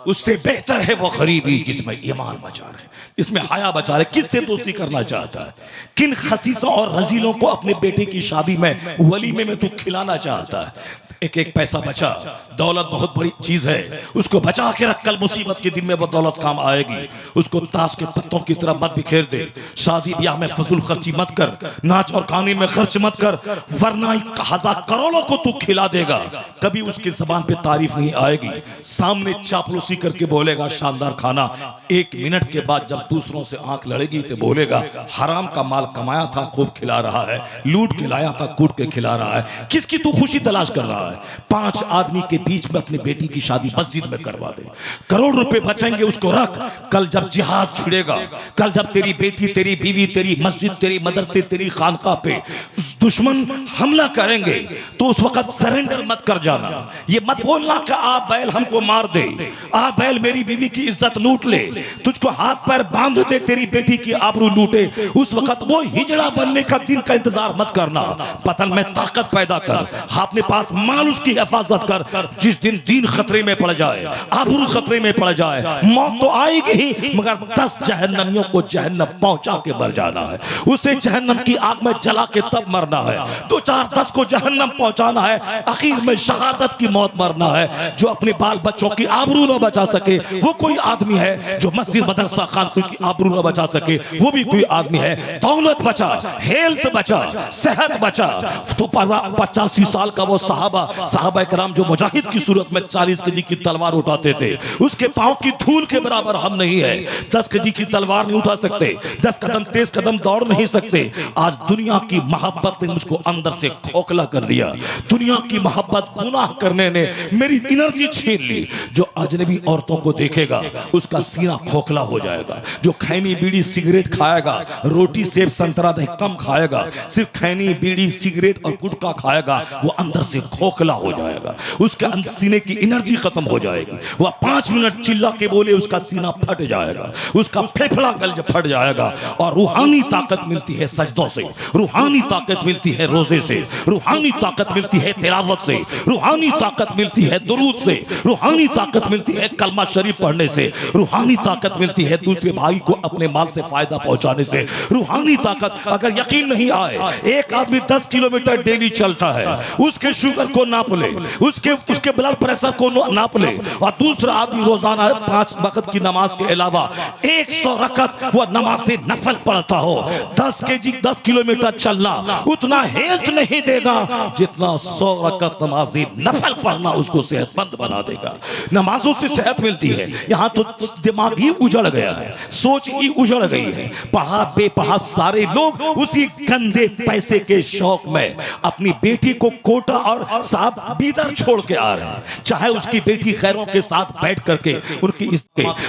اس سے بہتر ہے وہ غریبی جس میں ایمان بچا رہے، جس میں حیا بچا رہے. کس سے دوستی کرنا چاہتا ہے؟ کن خسیسوں اور رزیلوں کو اپنے بیٹے کی شادی میں ولیمے میں تو کھلانا چاہتا ہے؟ ایک ایک پیسہ بچا. دولت بہت بڑی چیز ہے، اس کو بچا کے رکھ. کل مصیبت کے دن میں وہ دولت کام آئے گی. اس کو تاش کے پتوں کی طرح مت بکھیر دے. شادی بیاہ میں فضول خرچی مت کر، ناچ اور گانے میں خرچ مت کر، ورنہ ہزار کروڑوں کو تو کھلا دے گا، کبھی اس کی زبان پہ تعریف نہیں آئے گی. سامنے چاپلوسی کر کے بولے گا شاندار کھانا، 1 منٹ کے بعد جب دوسروں سے آنکھ لڑے گی تو بولے گا حرام کا مال کمایا تھا خوب کھلا رہا ہے، لوٹ کے لایا تھا کوٹ کے کھلا رہا ہے. کس کی تو خوشی تلاش کر رہا ہے؟ 5 آدمی کے بیچ میں اپنی بیٹی کی شادی مسجد میں کروا دے. کروڑ روپے بچیں گے، اس کو رکھ. کل جب جہاد چھڑے گا، کل جب تیری بیٹی، تیری بیوی، تیری مسجد، تیری مدرسے، تیری خانقاہ پہ دشمن حملہ کریں گے تو اس وقت سرنڈر مت کر جانا. یہ مت بولنا کہ آپ بیل ہم کو مار دے، آپ بیل میری بیوی کی عزت لوٹ لے، تجھ کو ہاتھ پیر باندھ دے، تیری بیٹی کی آبرو لوٹے. اس وقت وہ ہجڑا بننے کا دن کا انتظار مت کرنا. پتن میں طاقت پیدا کر، اپنے پاس مال اس کی حفاظت کر. جس دن دین خطرے میں پڑ جائے، آبرو خطرے میں پڑ جائے، موت تو آئے گی ہی مگر 10 جہنمیوں کو جہنم پہنچا کے مر جانا ہے. اسے جہنم کی آگ میں جلا کے تب مرنا ہے. 2 4 10 کو جہنم پہنچانا ہے، اخیر میں شہادت کی موت مرنا ہے. جو اپنے بال بچوں کی آبرو نہ بچا سکے وہ کوئی آدمی ہے، جو مسجد مدرسہ خانقاہ کی آبرو نہ بچا سکے وہ بھی کوئی آدمی ہے. دولت بچا، ہیلتھ بچا، صحت بچا. تو 85 سال کا وہ صحابہ کرام جو مجاہد کی صورت میں 40 کجی کی تلوار اٹھاتے تھے، اس کے پاؤں کی دھول کے برابر ہم نہیں ہے. 10 کجی کی تلوار نہیں اٹھا سکتے، 10 قدم تیز قدم دوڑ نہیں سکتے. آج دنیا کی محبت نے مجھ کو اندر سے کھوکھلا کر دیا. دنیا کی محبت گناہ کرنے نے میری انرجی چھین لی. جو اجنبی عورتوں کو دیکھے گا اس کا سینہ کھوکھلا ہو جائے گا. جو کھینی بیڑی سگریٹ کھائے گا، روٹی سیب سنترا دہی کم کھائے گا، صرف کھینی بیڑی سگریٹ اور گٹکا کھائے گا، وہ اندر سے کھوکھلا ہو جائے گا. اس کے سینے کی انرجی ختم ہو جائے گی. وہ 5 منٹ چلا کے بولے اس کا سینہ پھٹ جائے گا، اس کا پھیپھڑا گلج پھٹ جائے گا. اور روحانی طاقت ملتی ہے سجدوں سے، روحانی طاقت ملتی ہے روزے سے، روحانی طاقت ملتی ہے تلاوت سے، روحانی طاقت ملتی ہے درود سے، روحانی طاقت ملتی ہے ہے کلمہ شریف پڑھنے سے، روحانی طاقت ملتی ہے دوسرے بھائی کو اپنے مال سے فائدہ پہنچانے سے، روحانی طاقت۔ اگر یقین نہیں آئے، ایک آدمی 10 کلومیٹر ڈیلی چلتا ہے، اس کے شوگر کو ناپ لے، اس کے بلڈ پریشر کو ناپ لے، اور دوسرا آدمی روزانہ 5 وقت کی نماز کے علاوہ 100 رکعت وہ نماز نفل پڑھتا ہو، 10 کلومیٹر چلنا اتنا ہیلتھ نہیں دے گا جتنا 100 رکعت نماز نفل پڑھنا اس کو صحت مند بنا دے گا۔ نمازوں سے صحت ملتی ہے۔ یہاں تو دماغ ہی اجڑ گیا ہے، سوچ ہی اجڑ گئی ہے، پڑھا بے پڑھا سارے لوگ اسی گندے پیسے کے شوق میں اپنی بیٹی کو کوٹا اور صاحب بیدر چھوڑ کے آ رہے ہیں، چاہے اس کی بیٹی خیروں کے ساتھ بیٹھ کر کے ان کی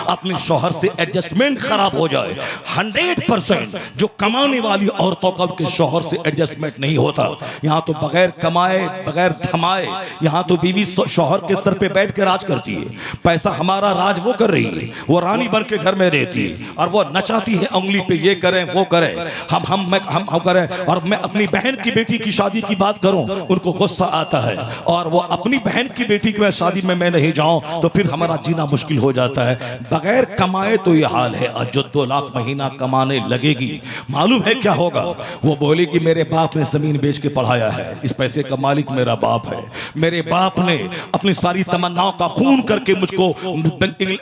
اپنے شوہر سے ایڈجسٹمنٹ خراب ہو جائے۔ 100% جو کمانے والی عورتوں کا ان کے شوہر سے ایڈجسٹمنٹ نہیں ہوتا، یہاں تو بغیر کمائے بغیر تھمائے یہاں تو بیوی شوہر کے سر پہ بیٹھ کے راج کرتی ہے، پیسہ ہمارا راج وہ کر رہی ہے، وہ رانی بن کے گھر میں رہتی ہے اور وہ نچاتی ہے انگلی پہ یہ کریں وہ کریں، ہم کریں۔ اور میں اپنی بہن کی بیٹی کی شادی کی بات کروں ان کو غصہ آتا ہے، اور وہ اپنی بہن کی بیٹی کی شادی میں نہیں جاؤں تو پھر ہمارا جینا مشکل ہو جاتا ہے۔ بغیر کمائے تو یہ حال ہے، اور جو 2 لاکھ مہینہ کمانے لگے گی معلوم ہے کیا ہوگا؟ وہ بولے کہ میرے باپ نے زمین بیچ کے پڑھایا ہے، اس پیسے کا مالک میرا باپ ہے، میرے باپ نے اپنی ساری تمناؤں کا خون کر کے مجھ کو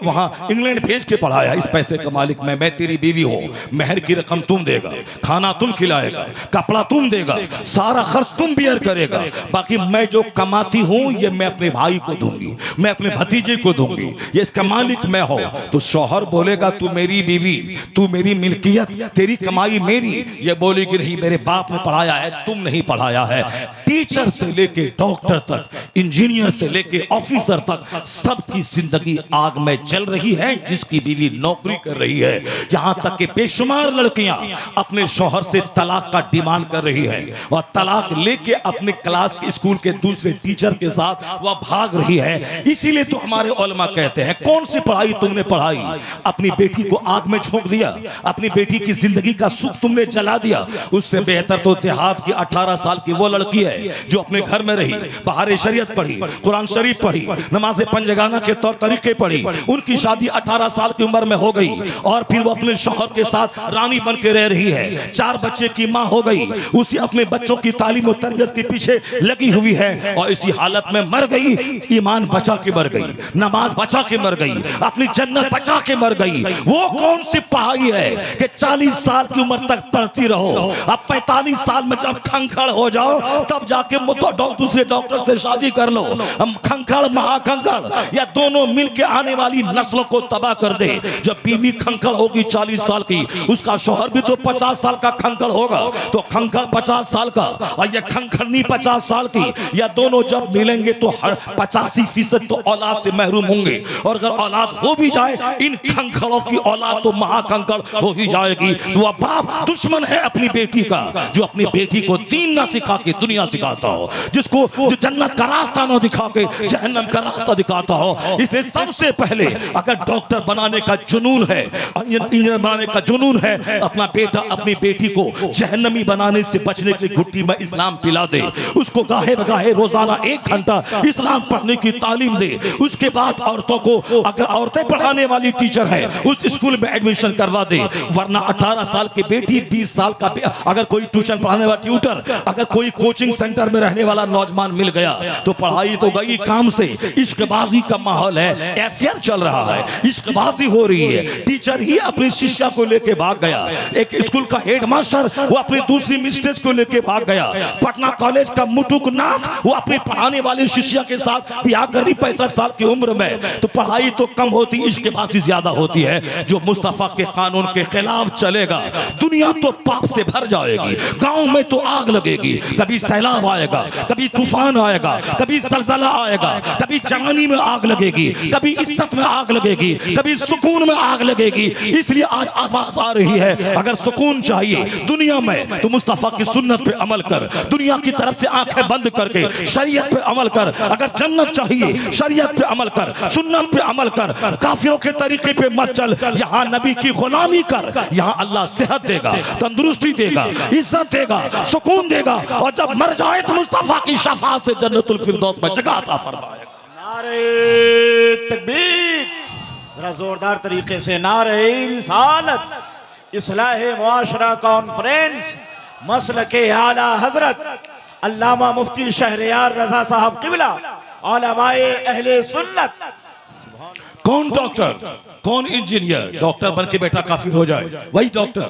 وہاں انگلینڈ بھیج کے پڑھایا، اس پیسے کا مالک میں تیری بیوی ہوں، مہر کی رقم تم دے گا، کھانا تم کھلائے گا، کپڑا تم دے گا، سارا خرچ تم بیئر کرے گا، باقی میں جو کماتی ہوں یہ میں اپنے بھائی کو دوں گی، میں اپنے بھتیجے کو دوں گی، یہ اس کا مالک میں ہوں۔ تو شوہر بولے گا تو میری بیوی، تو میری ملکیت، تیری کمائی میری، یہ بولے گی نہیں میرے باپ نے پڑھایا ہے تم نہیں پڑھایا ہے۔ ٹیچر سے لے کے ڈاکٹر تک، انجینئر سے لے کے آفیسر تک، سب کی زندگی آگ میں جل رہی ہے، جس کی بیوی نوکری کر رہی ہے۔ یہاں تک کہ بے شمار لڑکیاں اپنے شوہر سے طلاق کا ڈیمانڈ کر رہی ہے، اور طلاق لے کے اپنے کلاس کے اسکول کے دوسرے ٹیچر کے ساتھ وہ بھاگ رہی ہے۔ اسی لیے تو ہمارے علماء کہتے ہیں کون سی پڑھائی تم نے پڑھائی؟ اپنی بیٹی کو آگ میں جھونک دیا، اپنی بیٹی کی زندگی کا سکھ تم نے جلا دیا۔ اس سے بہتر تو دیہات کی 18 سال کی وہ لڑکی ہے جو اپنے گھر میں رہی، بہار شریعت پڑھی، قرآن شریف پڑھی، نماز پنجگانہ کے طور طریقے پڑھی، ان کی شادی 18 سال کی عمر میں ہو گئی، اور پھر وہ اپنے شوہر کے ساتھ رانی بن کے رہ رہی ہے، 4 بچے کی ماں ہو گئی، اسی اپنے بچوں کی تعلیم و تربیت کے پیچھے لگی ہوئی ہے، اور اسی حالت میں مر گئی۔ ایمان بچا کے مر گئی، نماز بچا کے مر گئی، اپنی جنت بچا کے مر گئی۔ وہ کون سی پڑھائی ہے کہ 40 سال کی عمر تک پڑھتی رہو، اب 45 سال میں جب کھنکھڑ ہو جاؤ تب جا کے دوسرے ڈاکٹر سے شادی کر لو۔ ہم کھنکھڑ مہا کھنکھڑ یا دونوں مل کے آنے والی نسلوں کو تباہ کر دے۔ جب بیوی کھنکھڑ ہوگی 40 سال کی، اس کا شوہر بھی تو 50 سال کا کھنکھڑ ہوگا، تو کھنکھڑ 50 سال کا اور یہ کھنکھڑنی 50 سال کی، یا دونوں جب ملیں گے تو 85% تو اولاد سے محروم ہوں گے، اور اگر اولاد ہو بھی جائے ان کھنکھڑوں کی اولاد تو مہا کھنکھڑ ہو ہی جائے گی۔ وہ باپ دشمن ہے اپنی بیٹی کا جو اپنی بیٹی کو دین نہ سکھا کے دنیا سکھاتا ہو، جس کو جو جنت کا راستہ نہ دکھا کے جہنم کا راستہ دکھاتا ہو۔ اس لیے سب سے پہلے اگر ڈاکٹر بنانے کا جنون ہے، انجینئر بنانے کا جنون ہے، اپنا بیٹا اپنی بیٹی کو جہنمی بنانے سے بچنے کے گھٹی میں اسلام پلا دے، اس کو گاہے بگاہے روزانہ 1 گھنٹہ اسلام پڑھنے کی تعلیم دے۔ اس کے بعد عورتوں کو اگر عورتیں پڑھانے والی ٹیچر ہے اس اسکول میں ایڈمیشن کروا دے، ورنہ 18 سال کی بیٹی 20 سال کا اگر کوئی ٹیوشن پڑھانے والا ٹیوٹر، اگر کوئی کوچنگ سینٹر میں رہنے والا نوجوان مل گیا تو پڑھائی تو گئی کام سے۔ عشق بازی کا ماحول ہے، ایفیئر چل رہا ہے، عشق بازی ہو رہی ہے۔ ٹیچر ہی اپنی ششیا کو لے کے بھاگ گیا، ایک اسکول کا ہیڈ ماسٹر وہ اپنی دوسری مسٹریس کو لے کے بھاگ گیا، پٹنہ کالج کا مٹک ناتھ وہ اپنی پڑھانے والی ششیا کے ساتھ بیاہ کر لی 65 سال کی عمر میں۔ تو پڑھائی تو کم ہوتی، عشق بازی زیادہ ہوتی ہے۔ جو مصطفیٰ کے قانون کے خلاف چلے گا دنیا تو پاپ سے بھر جائے گی، گاؤں میں تو آگ لگے گی، کبھی سیلاب آئے گا، کبھی طوفان آئے گا، کبھی زلزلہ آئے گا، کبھی جوانی میں آگ لگے گی، کبھی عزت میں آگ لگے گی، کبھی سکون میں آگ لگے گی۔ اس لیے آج آواز آ رہی ہے اگر سکون چاہیے دنیا میں تو مصطفیٰ کی سنت پہ عمل کر، دنیا کی طرف سے آنکھیں بند کر کے شریعت پہ عمل کر۔ اگر جنت چاہیے شریعت پہ عمل کر، سنت پہ عمل کر، کافروں کے طریقے پہ مت چل۔ یہاں نبی کی غلامی کر، یہاں اللہ صحت دے گا، تندرستی دے گا، عزت دے گا، سکون دے گا، اور جب مر جائے تو مصطفیٰ کی شفاعت سے جنت الفردوس میں جگہ عطا فرمائے گا۔ نعرہ تکبیر! ذرا زوردار طریقے سے نعرہ رسالت، اصلاح معاشرہ کانفرنس، مسلک اعلی حضرت علامہ مفتی شہریار رضا صاحب قبلہ، علماء اہل سنت۔ کون ڈاکٹر، کون انجینئر؟ ڈاکٹر بن کے بیٹا کافر ہو جائے وہی ڈاکٹر،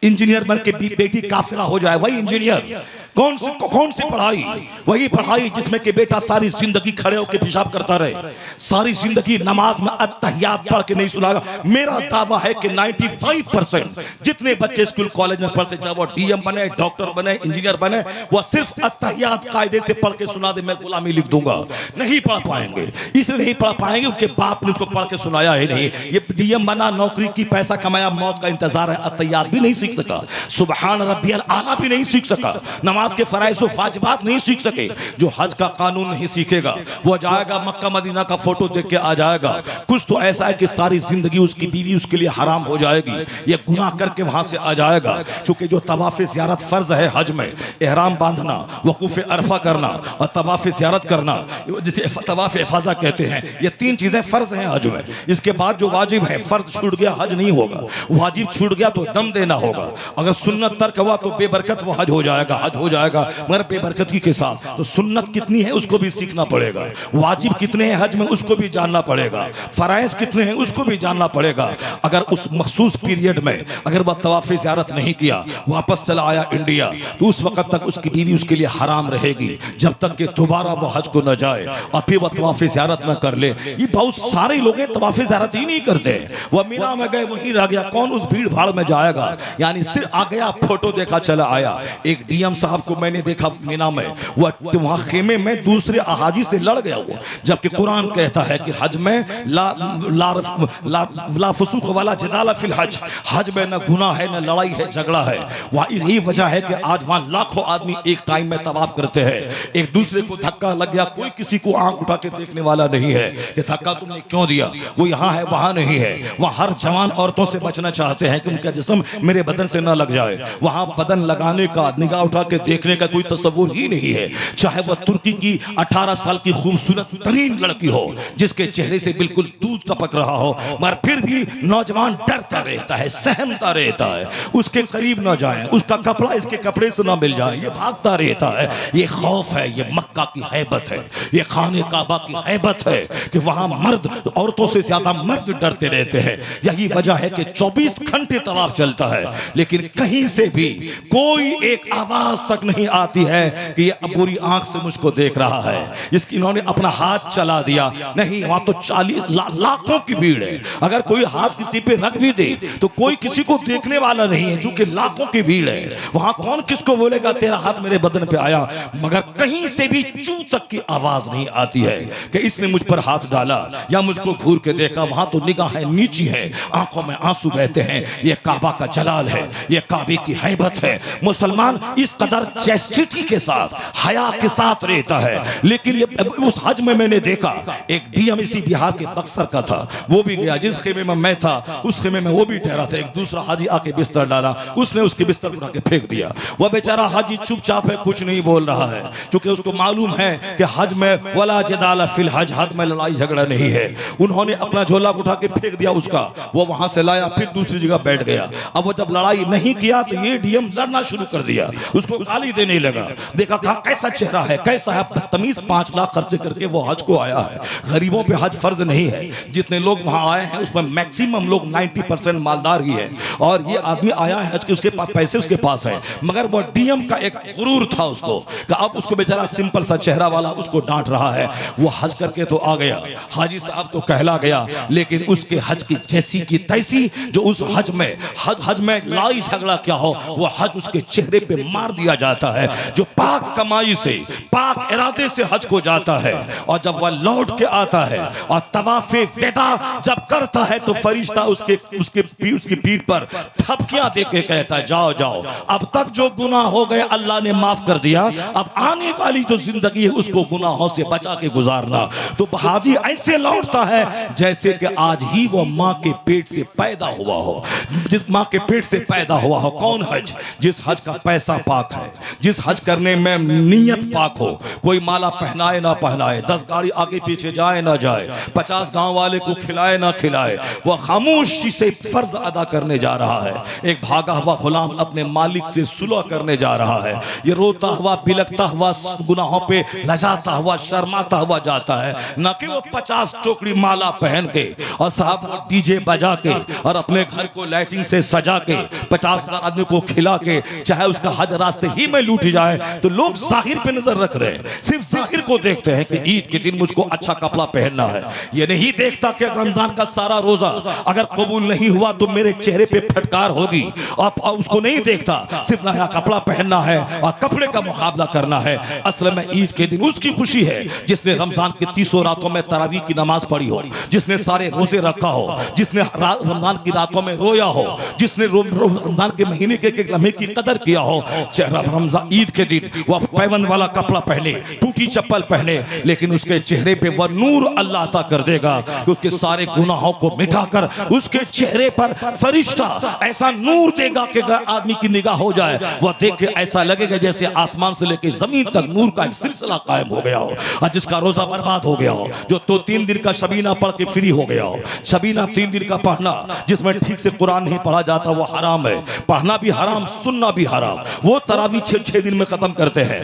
انجینئر بن کے بیٹی کافرہ ہو جائے وہی انجینئر۔ کون سی پڑھائی؟ وہی پڑھائی جس میں کہ بیٹا ساری زندگی کھڑے ہو کے پیشاب کرتا رہے، ساری زندگی نماز میں اتحیات پڑھ کے نہیں سنا گا۔ میرا دعویٰ ہے کہ 95% جتنے بچے اسکول کالج میں پڑھتے، چاہے وہ ڈی ایم بنے، ڈاکٹر بنے، انجینئر بنے، وہ صرف اتحیات قاعدے سے پڑھ کے سنا دے میں غلامی لکھ دوں گا، نہیں پڑھ پائیں گے۔ اس لیے نہیں پڑھ پائیں گے ان کے باپ نے اس کو پڑھ کے سنایا ہی نہیں۔ یہ ڈی ایم بنا، نوکری کی، پیسہ کمایا، موت کا انتظار ہے، اتحیات بھی نہیں سیکھ سکا، سبحان ربی الاعلیٰ بھی نہیں سیکھ سکا، نماز کے فرائض و واجبات نہیں سیکھ سکے۔ جو حج کا قانون نہیں سیکھے گا وہ جائے گا مکہ مدینہ کا فوٹو دیکھ کے آ جائے گا۔ کچھ تو ایسا ہے کہ ساری زندگی اس کی بیوی اس کے لیے حرام ہو جائے گی، یہ گناہ کر کے وہاں سے آ جائے گا۔ چونکہ جو طواف زیارت فرض ہے حج میں، احرام باندھنا، وقوف عرفہ کرنا اور طواف زیارت کرنا، جسے طواف افاضہ کہتے ہیں، یہ تین چیزیں فرض ہیں حج میں۔ اس کے بعد جو واجب ہے، فرض چھوٹ گیا حج نہیں ہوگا، واجب چھوٹ گیا تو دم دینا ہوگا، اگر سنت ترک ہوا تو بے برکت وہ حج ہو جائے گا، حج ہو جائے گا مگر بے برکتی کے ساتھ۔ تو سنت کتنی ہے اس کو بھی سیکھنا پڑے گا، واجب کتنے ہیں حج میں اس کو بھی جاننا پڑے گا، فرائض کتنے ہیں اس کو بھی جاننا پڑے گا۔ اگر اس مخصوص پیریڈ میں اگر وہ طواف زیارت نہیں کیا، واپس چلا آیا انڈیا، تو اس وقت تک اس کی بیوی اس کے لیے حرام رہے گی جب تک کہ دوبارہ وہ حج کو نہ جائے اور پھر وہ طواف زیارت نہ کر لے۔ یہ بہت سارے لوگ ہیں طواف زیارت ہی نہیں کرتے، وہ مینا میں گئے وہیں رہ گیا، کون اس بھیڑ بھاڑ میں جائے گا؟ یعنی صرف آ گیا، فوٹو دیکھا، چلا آیا۔ ایک ڈی ایم صاحب کو میں نے دیکھا مینا میں، وہ وہاں خیمے میں دوسرے احادیث سے لڑ گیا ہوا، جبکہ قرآن کہتا ہے کہ حج میں لا فسوق ولا جدال فی الحج، حج میں نہ گناہ ہے، نہ لڑائی ہے، جھگڑا ہے۔ وہاں یہی وجہ ہے کہ آج وہاں لاکھوں آدمی ایک ٹائم میں طواف کرتے ہیں، ایک دوسرے کو دھکا لگ گیا، کوئی کسی کو آنکھ اٹھا کے دیکھنے والا نہیں ہے کہ دھکا تم نے کیوں دیا، وہ یہاں ہے وہاں نہیں ہے۔ وہاں ہر جوان عورتوں سے بچنا چاہتے ہیں کہ ان کا جسم میرے بدن سے نہ لگ جائے، وہاں بدن لگانے کا، نگاہ اٹھا کے دیکھنے کا کوئی تصور ہی نہیں ہے۔ چاہے وہ ترکی کی 18 سال کی خوبصورت ترین لڑکی ہو جس کے چہرے سے بالکل دودھ ٹپک رہا ہو، مگر پھر بھی نوجوان ڈرتا رہتا ہے، سہمتا رہتا ہے، اس کے قریب نہ جائیں، اس کا کپڑا اس کے کپڑے سے نہ مل جائے، یہ بھاگتا رہتا ہے۔ یہ خوف ہے، یہ مکہ کی ہیبت ہے، یہ خانہ کعبہ کی ہیبت ہے کہ وہاں مرد عورتوں سے زیادہ مرد ڈرتے رہتے ہیں۔ یہی وجہ ہے کہ 24 گھنٹے طواف چلتا ہے لیکن کہیں سے بھی کوئی ایک آواز تک نہیں آتی ہے کہ یہ پوری آنکھ سے مجھ کو دیکھ رہا ہے، اس کی انہوں نے اپنا ہاتھ چلا دیا نہیں۔ وہاں تو 40 لاکھوں کی بھیڑ ہے، اگر کوئی ہاتھ کسی پہ رکھ بھی دے تو کوئی کسی کو دیکھنے والا نہیں ہے، چونکہ لاکھوں کی بھیڑ ہے۔ وہاں کون کس کو بولے گا تیرا ہاتھ میرے بدن پہ آیا، مگر کہیں سے بھی چوں تک کی آواز نہیں آتی ہے کہ اس نے مجھ پر ہاتھ ڈالا یا مجھ کو گھور کے دیکھا۔ وہاں تو نگاہیں نیچی ہے، آنکھوں میں آنسو بہتے ہیں۔ یہ کعبہ کا جلال ہے، یہ کعبے کی ہیبت ہے۔ مسلمان اس قدر چیسٹیٹی کے ساتھ، حیا کے ساتھ رہتا ہے، لیکن یہ اس حج میں نے دیکھا ایک ڈی ایم اسی بہار کے بکسر کا تھا، وہ بھی گیا، جس خیمے میں میں تھا اس خیمے میں وہ بھی ٹھہرا تھا۔ ایک دوسرا حاجی آ کے بستر ڈالا، اس نے اس کے بستر اٹھا کے پھینک دیا۔ وہ بیچارہ حاجی چپ چاپ ہے، کچھ نہیں بول رہا ہے، چونکہ اس کو معلوم ہے کہ حج میں ولا جدال فی الحج، حج میں لڑائی جھگڑا نہیں ہے۔ انہوں نے اپنا جھولا اٹھا کے پھینک دیا اس کا، وہ وہاں سے لایا، پھر دوسری جگہ بیٹھ گیا۔ اب وہ جب لڑائی نہیں کیا تو یہ ڈی ایم لڑنا شروع کر دیا، اس کو گالی دینے لگا۔ دیکھا کہا کیسا چہرہ ہے، کیسا ہے بدتمیز، 5 لاکھ خرچ کر کے وہ حج کو آیا ہے۔ غریبوں پہ حج فرض نہیں ہے، جتنے لوگ وہاں آئے ہیں اس میں میکسیمم لوگ 90% مالدار ہی ہے، اور یہ آدمی آیا ہے حج کے، اس کے پاس پیسے اس کے پاس ہیں، مگر وہ ڈی ایم کا ایک غرور تھا اس کو کہ اب اس کو بیچارہ سمپل سا چہرہ والا اس کو ڈانٹ رہا ہے۔ وہ حج کر کے تو آ گیا، حاجی صاحب تو کہلا گیا، لیکن اس کے حج کی جیسی کی تیسی جو اس حج میں لڑائی جھگڑا کیا ہو، وہ حج اس کے چہرے پہ مار دیا جاتا ہے۔ جو پاک کمائی سے، پاک ارادے سے حج کو جاتا ہے اور جب وہ لوٹ کے آتا ہے اور طواف وداع جب کرتا ہے تو فرشتہ اس کی پیٹھ پر تھپکیاں دے کے کہتا ہے جاؤ جاؤ، اب تک جو گناہ ہو گئے اللہ نے معاف کر دیا، اب آنے والی جو زندگی ہے اس کو گناہوں سے بچا کے گزارنا۔ تو حاجی ایسے لوٹتا ہے جیسے کہ آج ہی وہ ماں کے پیٹ سے پیدا ہوا ہو، جس ماں کے پیٹ سے پیدا ہوا ہو۔ کون حج؟ جس حج کا پیسہ پاک ہے، جس حج کرنے میں نیت پاک ہو، کوئی مالا پہنائے نہ پہنائے، 10 گاڑی آگے پیچھے جائے نہ جائے، 50 گاؤں والے کو کھلائے نہ کھلائے، وہ خاموشی سے فرض ادا کرنے جا رہا ہے۔ ایک بھاگا ہوا غلام اپنے مالک سے صلح کرنے جا رہا ہے، یہ روتا ہوا بلکتا ہوا گناہوں پہ لجاتا ہوا شرماتا ہوا جاتا ہے، نہ کہ وہ 50 ٹوکری مالا پہن کے اور صاحب وہ ڈی جے بجا کے اور اپنے گھر کو لائٹنگ سے سجا کے 50,000 آدمی کو کھلا کے چاہے اس کا حج راستے ہی میں لوٹی جائے تو لوگ ظاہر پہ نظر رکھ رہے ہیں، صرف ظاہر کو دیکھتے ہیں کہ عید کے دن مجھ کو اچھا کپڑا پہننا ہے، یہ نہیں دیکھتا کہ رمضان کا سارا روزہ اگر قبول نہیں ہوا تو میرے چہرے پہ پھٹکار ہوگی، اور اس کو نہیں دیکھتا صرف نیا کپڑا پہننا ہے اور کپڑے کا مقابلہ کرنا ہے۔ اصل میں عید کے دن اس کی خوشی ہے جس نے رمضان کی 30 راتوں میں تراویح کی نماز پڑھی ہو، جس نے سارے روزے رکھا ہو، جس نے رمضان کی راتوں میں رویا ہو، جس نے رمضان کے مہینے کے ایک لمحے کی قدر کیا ہو۔ رمضان عید کے دن وہ پیوند والا کپڑا پہنے، ٹوٹی چپل پہنے، لیکن اس کے چہرے پہ وہ نور اللہ عطا کر دے گا کہ اس کے سارے گناہوں کو مٹا کر اس کے چہرے پر فرشتہ ایسا نور دے گا کہ اگر آدمی کی نگاہ ہو جائے وہ دیکھ کے ایسا لگے گا جیسے آسمان سے لے کے زمین تک نور کا ایک سلسلہ قائم ہو گیا ہو، اور جس کا روزہ برباد ہو گیا ہو، جو تو 3 دن کا شبینہ پڑھ کے فری ہو گیا ہو۔ شبینہ 3 دن کا پڑھنا جس میں ٹھیک سے قرآن نہیں پڑھا جاتا وہ حرام ہے، پڑھنا بھی حرام، سننا بھی حرام۔ وہ تراویح 6 دن میں ختم کرتے ہیں،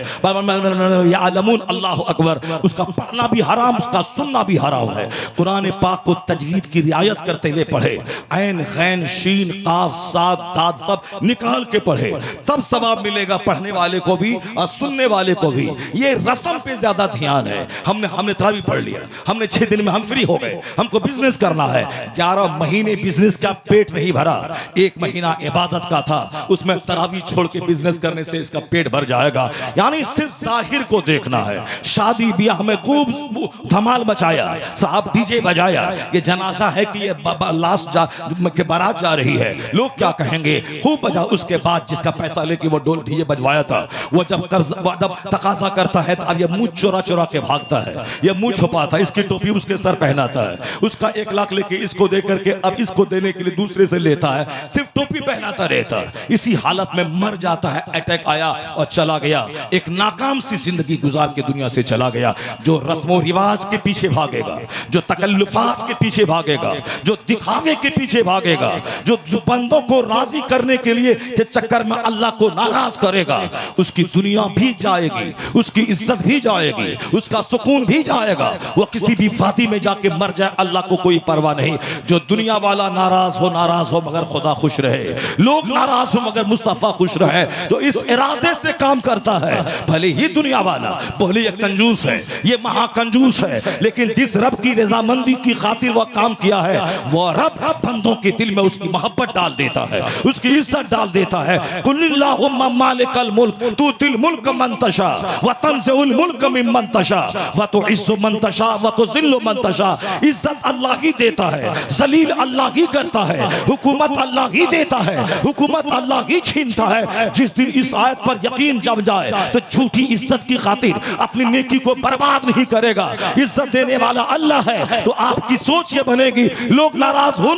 یعلمون اللہ اکبر، اس کا پڑھنا بھی حرام، اس کا سننا بھی حرام ہے۔ قرآن پاک کو تجوید کی رعایت کرتے ہوئے پڑھے، عین غین شین قاف صاد داد سب نکال کے پڑھے، تب ثواب ملے گا پڑھنے والے کو بھی اور سننے والے کو بھی۔ یہ رسم پہ زیادہ دھیان ہے۔ ہم نے تراویح پڑھ لیا، ہم نے 6 دن میں ہم فری ہو گئے، ہم کو بزنس کرنا ہے۔ 11 مہینے بزنس کا پیٹ نہیں بھرا، 1 مہینہ عبادت کا تھا، اس میں تراویح چھوڑ کے بزنس کرنے سے اس کا پیٹ بھر جائے گا۔ یعنی صرف ظاہر کو دیکھنا ہے۔ شادی بیاہ میں خوب دھمال مچایا، صاحب ڈی جے بجایا، یہ جنازہ ہے کہ یہ لاش کے بارات جا رہی ہے، لوگ کیا کہیں گے، خوب بجا۔ اس کے بعد جس کا پیسہ لے کے وہ ڈول ڈی جے بجوایا تھا، وہ جب تقاضا کرتا ہے تو اب یہ منہ چورا چورا کے بھاگتا ہے، یہ منہ چھپاتا ہے، اس کی ٹوپی اس کے سر پہناتا ہے، اس کا 1 لاکھ لے کے اس کو دے کر کے اب اس کو دینے کے لیے دوسرے سے لیتا ہے، صرف ٹوپی پہناتا رہتا ہے، اسی حالت میں مر جاتا ہے۔ اٹیک آیا اور چلا گیا، ایک ناکام سی زندگی گزار کے دنیا سے چلا گیا۔ جو رسم و رواج کے پیچھے بھاگے گا، جو تکلفات کے پیچھے بھاگے گا، جو دکھاوے کے پیچھے بھاگے گا، جو بندوں کو راضی کرنے کے لیے کہ چکر میں اللہ کو ناراض کرے گا، اس کی دنیا بھی جائے گی، اس کی عزت بھی جائے گی، اس کا سکون بھی جائے گا۔ وہ کسی بھی وادی میں جا کے مر جائے، اللہ کو کوئی پرواہ نہیں۔ جو دنیا والا ناراض ہو مگر خدا خوش رہے، لوگ ناراض ہو مگر مصطفیٰ خوش رہے، تو اس ارادے سے کام کرتا ہے۔ بھلے ہی دنیا والا بھلے یہ کنجوس ہے، یہ مہا کنجوس ہے، لیکن جس رب کی رضامندی کی خاطر وہ کام کیا ہے، وہ رب بندوں کے دل میں اس کی محبت ڈال دیتا ہے، اس کی عزت ڈال دیتا ہے۔ قل اللہم مالک الملک تؤتی الملک من تشاء وتنزع الملک ممن تشاء وتعز من تشاء وتذل من تشاء۔ عزت اللہ ہی دیتا ہے، ذلیل اللہ ہی کرتا ہے، حکومت اللہ ہی دیتا ہے، حکومت اللہ ہی چھینتا ہے۔ جس دن اس آیت پر یقین جم جائے تو جھوٹی عزت کی خاطر اپنی نیکی کو برباد نہیں کرے گا۔ عزت دینے والا اللہ ہے، تو آپ کی سوچ یہ بنے گی لوگ ناراض ہوں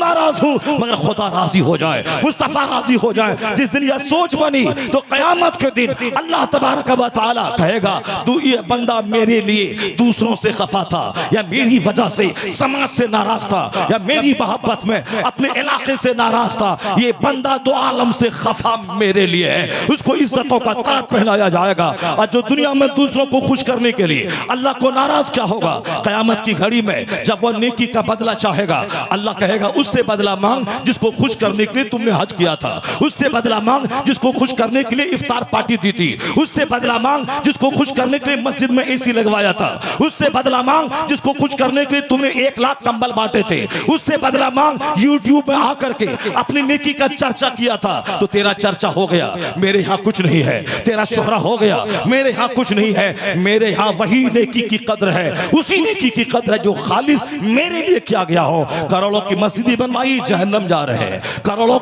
مگر خدا راضی ہو جائے، مصطفیٰ راضی ہو جائے۔ جس دن یہ سوچ بنی تو قیامت کے دن اللہ تبارک و تعالی کہے گا تو یہ بندہ میرے لیے دوسروں سے خفا تھا، یا میری وجہ سے سماج سے ناراض تھا، یا میری محبت میں اپنے علاقے سے ناراض تھا، یہ بندہ دو عالم سے خفا میرے لیے ہے۔ اس کو عزتوں کا تاج پہنایا جائے گا۔ اور جو دنیا میں دوسروں کو خوش کرنے کے لیے اللہ کو ناراض کیا ہوگا، قیامت کی گھڑی میں جب وہ نیکی کا بدلہ چاہے گا، اللہ کہے گا اس سے بدلہ مانگ جس کو خوش کرنے کے لیے تم نے حج کیا تھا، اس سے بدلہ مانگ جس کو خوش کرنے کے لیے افطار پارٹی دی تھی، اس سے بدلہ مانگ جس کو خوش کرنے کے لیے مسجد میں اے سی لگوایا تھا، اس سے بدلہ مانگ جس کو خوش کرنے کے لیے تم نے 1 لاکھ کمبل بانٹے تھے، اس سے بدلہ مانگ یوٹیوب میں آ کر کے اپنی نیکی کا چرچا کیا تھا تو تیرا چرچا ہو گیا، میرے ہاں کچھ نہیں ہے، تیرا شہرہ ہو گیا، میرے ہاں کچھ نہیں ہے، میرے ہاں وہی نیکی کی قدر ہے، اسی نیکی کی قدر ہے جو خالص میرے لیے کیا گیا ہو۔ کروڑوں کی مسجدیں بنوائی، جہنم جا رہے ہیں، کروڑوں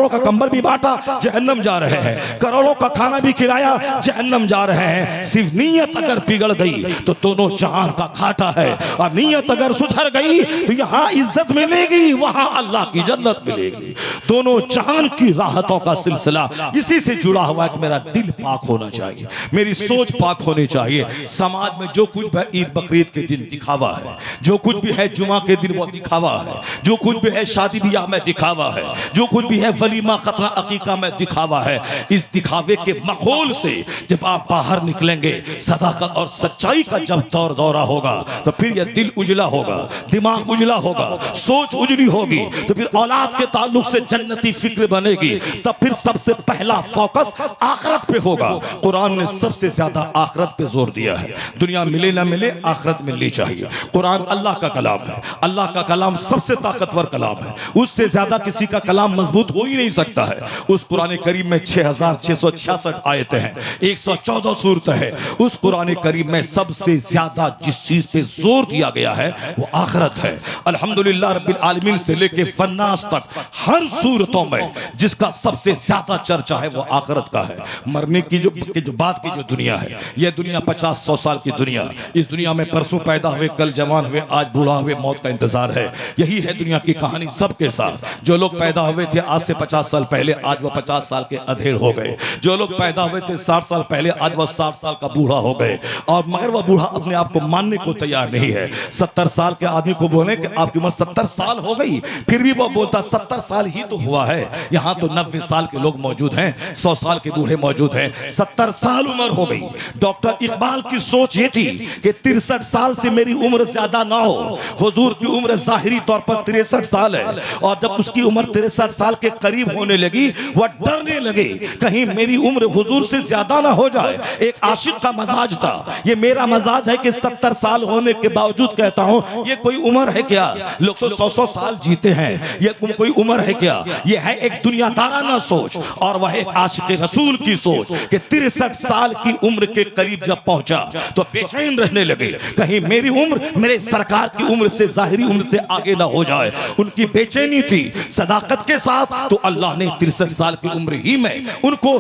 کا کمبل بھی بانٹا، جہنم جا رہے ہیں، کروڑوں کا کھانا بھی کھلایا، جہنم جا رہے ہیں۔ صرف نیت اگر بگڑ گئی تو دونوں جہان کا گھاٹا ہے، اور نیت اگر سدھر گئی تو یہاں عزت ملے گی، وہاں اللہ کی جنت ملے گی۔ دونوں جہان کی راحتوں کا سلسلہ اسی سے جڑا ہوا ہے۔ ہوا کہ میرا دل پاک ہونا چاہیے، میری سوچ پاک ہونی چاہیے۔ سماج میں جو کچھ بھی عید بقرعید کے دن دکھاوا ہے، جو کچھ بھی ہے جمعہ کے دن وہ دکھاوا ہے، جو کچھ بھی ہے شادی بیاہ میں دکھاوا ہے، جو کچھ بھی ہے ولیمہ ختنہ عقیقہ میں دکھاوا ہے، اس دکھاوے کے ماحول سے جب آپ باہر نکلیں گے، صداقت اور سچائی کا جب دورہ ہوگا تو پھر یہ دل اجلا ہوگا، دماغ اجلا ہوگا، سوچ اجلی ہوگی، تو پھر اولاد کے تعلق سے جنتی فکر بنے گی، تب پھر سب سے پہلا فوکس آخرت پہ ہوگا۔ قرآن نے سب سے زیادہ آخرت پہ زور دیا ہے، دنیا ملے نہ ملے آخرت ملنی چاہیے۔ قرآن اللہ کا کلام ہے، اللہ کا کلام سب سے طاقتور کلام ہے، اس سے زیادہ کسی کا کلام مضبوط ہو ہی نہیں سکتا ہے۔ اس قرآن کریم میں 6666 آیتیں ہیں، 114 سورتیں ہیں۔ اس قرآن کریم میں سب سے زیادہ جس چیز پہ زور دیا گیا ہے وہ آخرت ہے۔ الحمدللہ رب العالمین سے لے کے فناس تک ہر صورتوں میں جس کا سب سے زیادہ چرچا ہے وہ آخرت کا ہے۔ مرنے کی جو بات کی جو دنیا ہے، یہ دنیا 50-100 سال کی دنیا، اس دنیا میں پرسوں پیدا ہوئے، کل جوان ہوئے، آج بوڑھا ہوئے، موت کا انتظار ہے۔ یہی ہے دنیا کی کہانی سب کے ساتھ۔ جو لوگ پیدا ہوئے تھے آج سے 50 سال پہلے، آج وہ 50 سال کے ادھیڑ ہو گئے۔ جو لوگ پیدا ہوئے تھے 60 سال پہلے، آج وہ 60 سال کا بوڑھا ہو گئے، اور مگر وہ بوڑھا اپنے آپ کو ماننے کو تیار نہیں ہے۔ 70 سال کے آدمی کو بولیں کہ آپ کی عمر 70 سال ہو گئی، پھر بھی وہ بولتا 70 سال ہی تو ہوا ہے۔ یہاں تو 90 سال کے لوگ موجود ہیں، 100 سال کے بوڑھے موجود ہیں، 70 سال عمر ہو گئی۔ ڈاکٹر اقبال کی سوچ یہ تھی کہ 63 سال سے میری عمر زیادہ نہ ہو۔ حضور کی عمر ظاہری طور پر 63 سال ہے، اور جب اس کی عمر 63 سال کے قریب ہونے لگی وہ ڈرنے لگے کہیں میری عمر حضور سے زیادہ نہ ہو جائے۔ ایک عاشق کا مزاج تھا، یہ میرا مزاج ہے کہ 70 سال ہونے کے باوجود کہتا ہوں یہ کوئی عمر ہے کیا؟ لوگ تو 100 سال جیتے ہیں، یہ کوئی عمر ہے کیا؟ یہ ہے ایک دنیا دارانہ سوچ، اور وہ ایک عاشق رسول کی سوچ کہ 63 سال کی عمر کے قریب جب پہنچا تو بے چین رہنے لگے کہیں میری عمر میرے سرکار کی عمر سے ظاہری عمر سے آگے نہ ہو جائے۔ ان کی بے چینی تھی صداقت کے ساتھ، تو اللہ نے 63 سال کی عمر ہی میں ان کو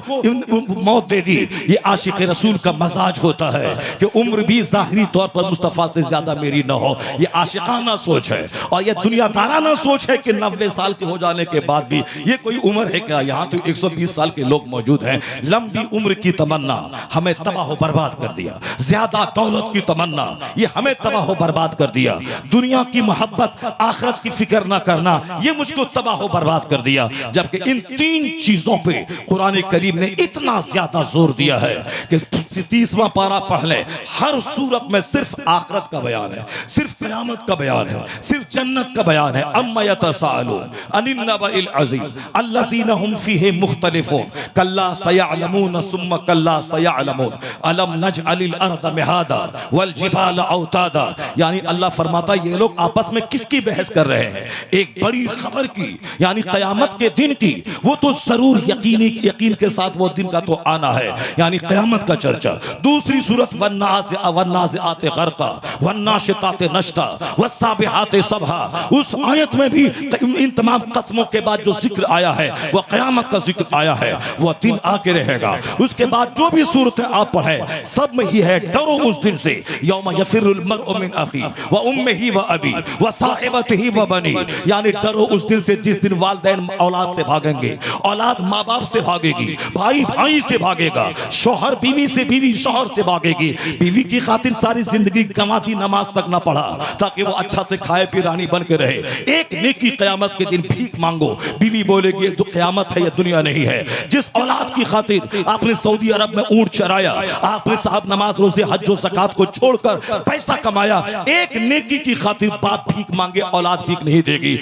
موت دے دی۔ یہ عاشق رسول کا مزاج ہوتا ہے کہ عمر بھی ظاہری طور پر مصطفیٰ سے زیادہ میری نہ ہو، یہ عاشقانہ سوچ ہے۔ اور یہ دنیا دارانہ سوچ ہے کہ 90 سال کے ہو جانے کے بعد بھی یہ کوئی عمر ہے کیا؟ یہاں تو 120 سال کے لوگ موجود ہیں۔ لمبی عمر کی تمنا ہمیں تباہ و برباد کر دیا، زیادہ دولت کی تمنا یہ ہمیں تباہ و برباد کر دیا، دنیا کی محبت، آخرت کی فکر نہ کرنا یہ مجھ کو تباہ و برباد کر دیا۔ جبکہ ان 3 چیزوں پہ قرآن کریم نے اتنا زیادہ زور دیا ہے کہ 30واں پارہ پڑھ لیں، ہر صورت میں صرف آخرت کا بیان ہے، صرف قیامت کا بیان ہے، صرف جنت کا بیان ہے۔ اما یتساءلون عن النبأ العظیم الذی هم فیہ مختلفون کلا سیعلمون ثم کلا سیعلمون الم نجعل الارض مہادا والجبال اوتادا۔ یعنی اللہ فرماتا یہ لوگ آپس میں کس کی بحث کر رہے ہیں؟ ایک بڑی خبر کی، یعنی قیامت کے دن کی۔ وہ تو ضرور یقین کے ساتھ وہ دن کا تو آنا ہے، یعنی قیامت کا چرچا۔ دوسری سورت والنازعات غرقا والناشطات نشطا والسابحات سبحا، اس آیت میں بھی ان تمام قسموں کے بعد جو ذکر آیا ہے وہ قیامت کا ذکر آیا ہے، وہ دن آ کے رہے گا۔ اس کے بعد جو بھی صورتیں آپ پڑھیں سب میں ہی ہے ڈرو اس دن سے، یوم یفر المرء من اخیہ وامہ وابیہ وصاحبتہ وبنیہ، یعنی ڈرو اس دن سے جس دن والدین اولاد سے بھاگیں گے، اولاد ماں باپ سے بھاگے گی، بھائی بھائی سے بھاگے گا، شوہر بیوی سے، بیوی شوہر سے بھاگے گی۔ بیوی کی خاطر ساری زندگی گنوا دی، نماز تک نہ پڑھا تاکہ وہ اچھا سے کھائے پی رانی بن کے رہے۔ ایک نیکی قیامت کے دن بھیک مانگو، بیوی بولے گی یہ قیامت ہے، یہ دنیا نہیں ہے۔ جس اولاد کی خاطر آپ نے سعودی عرب میں اونٹ چرایا، آپ نے صاحب نماز روزے حج و زکات کو چھوڑ کر پیسہ کمایا، ایک نیکی کی خاطر باپ بھیک مانگے اولاد بھیک نہیں دے گی۔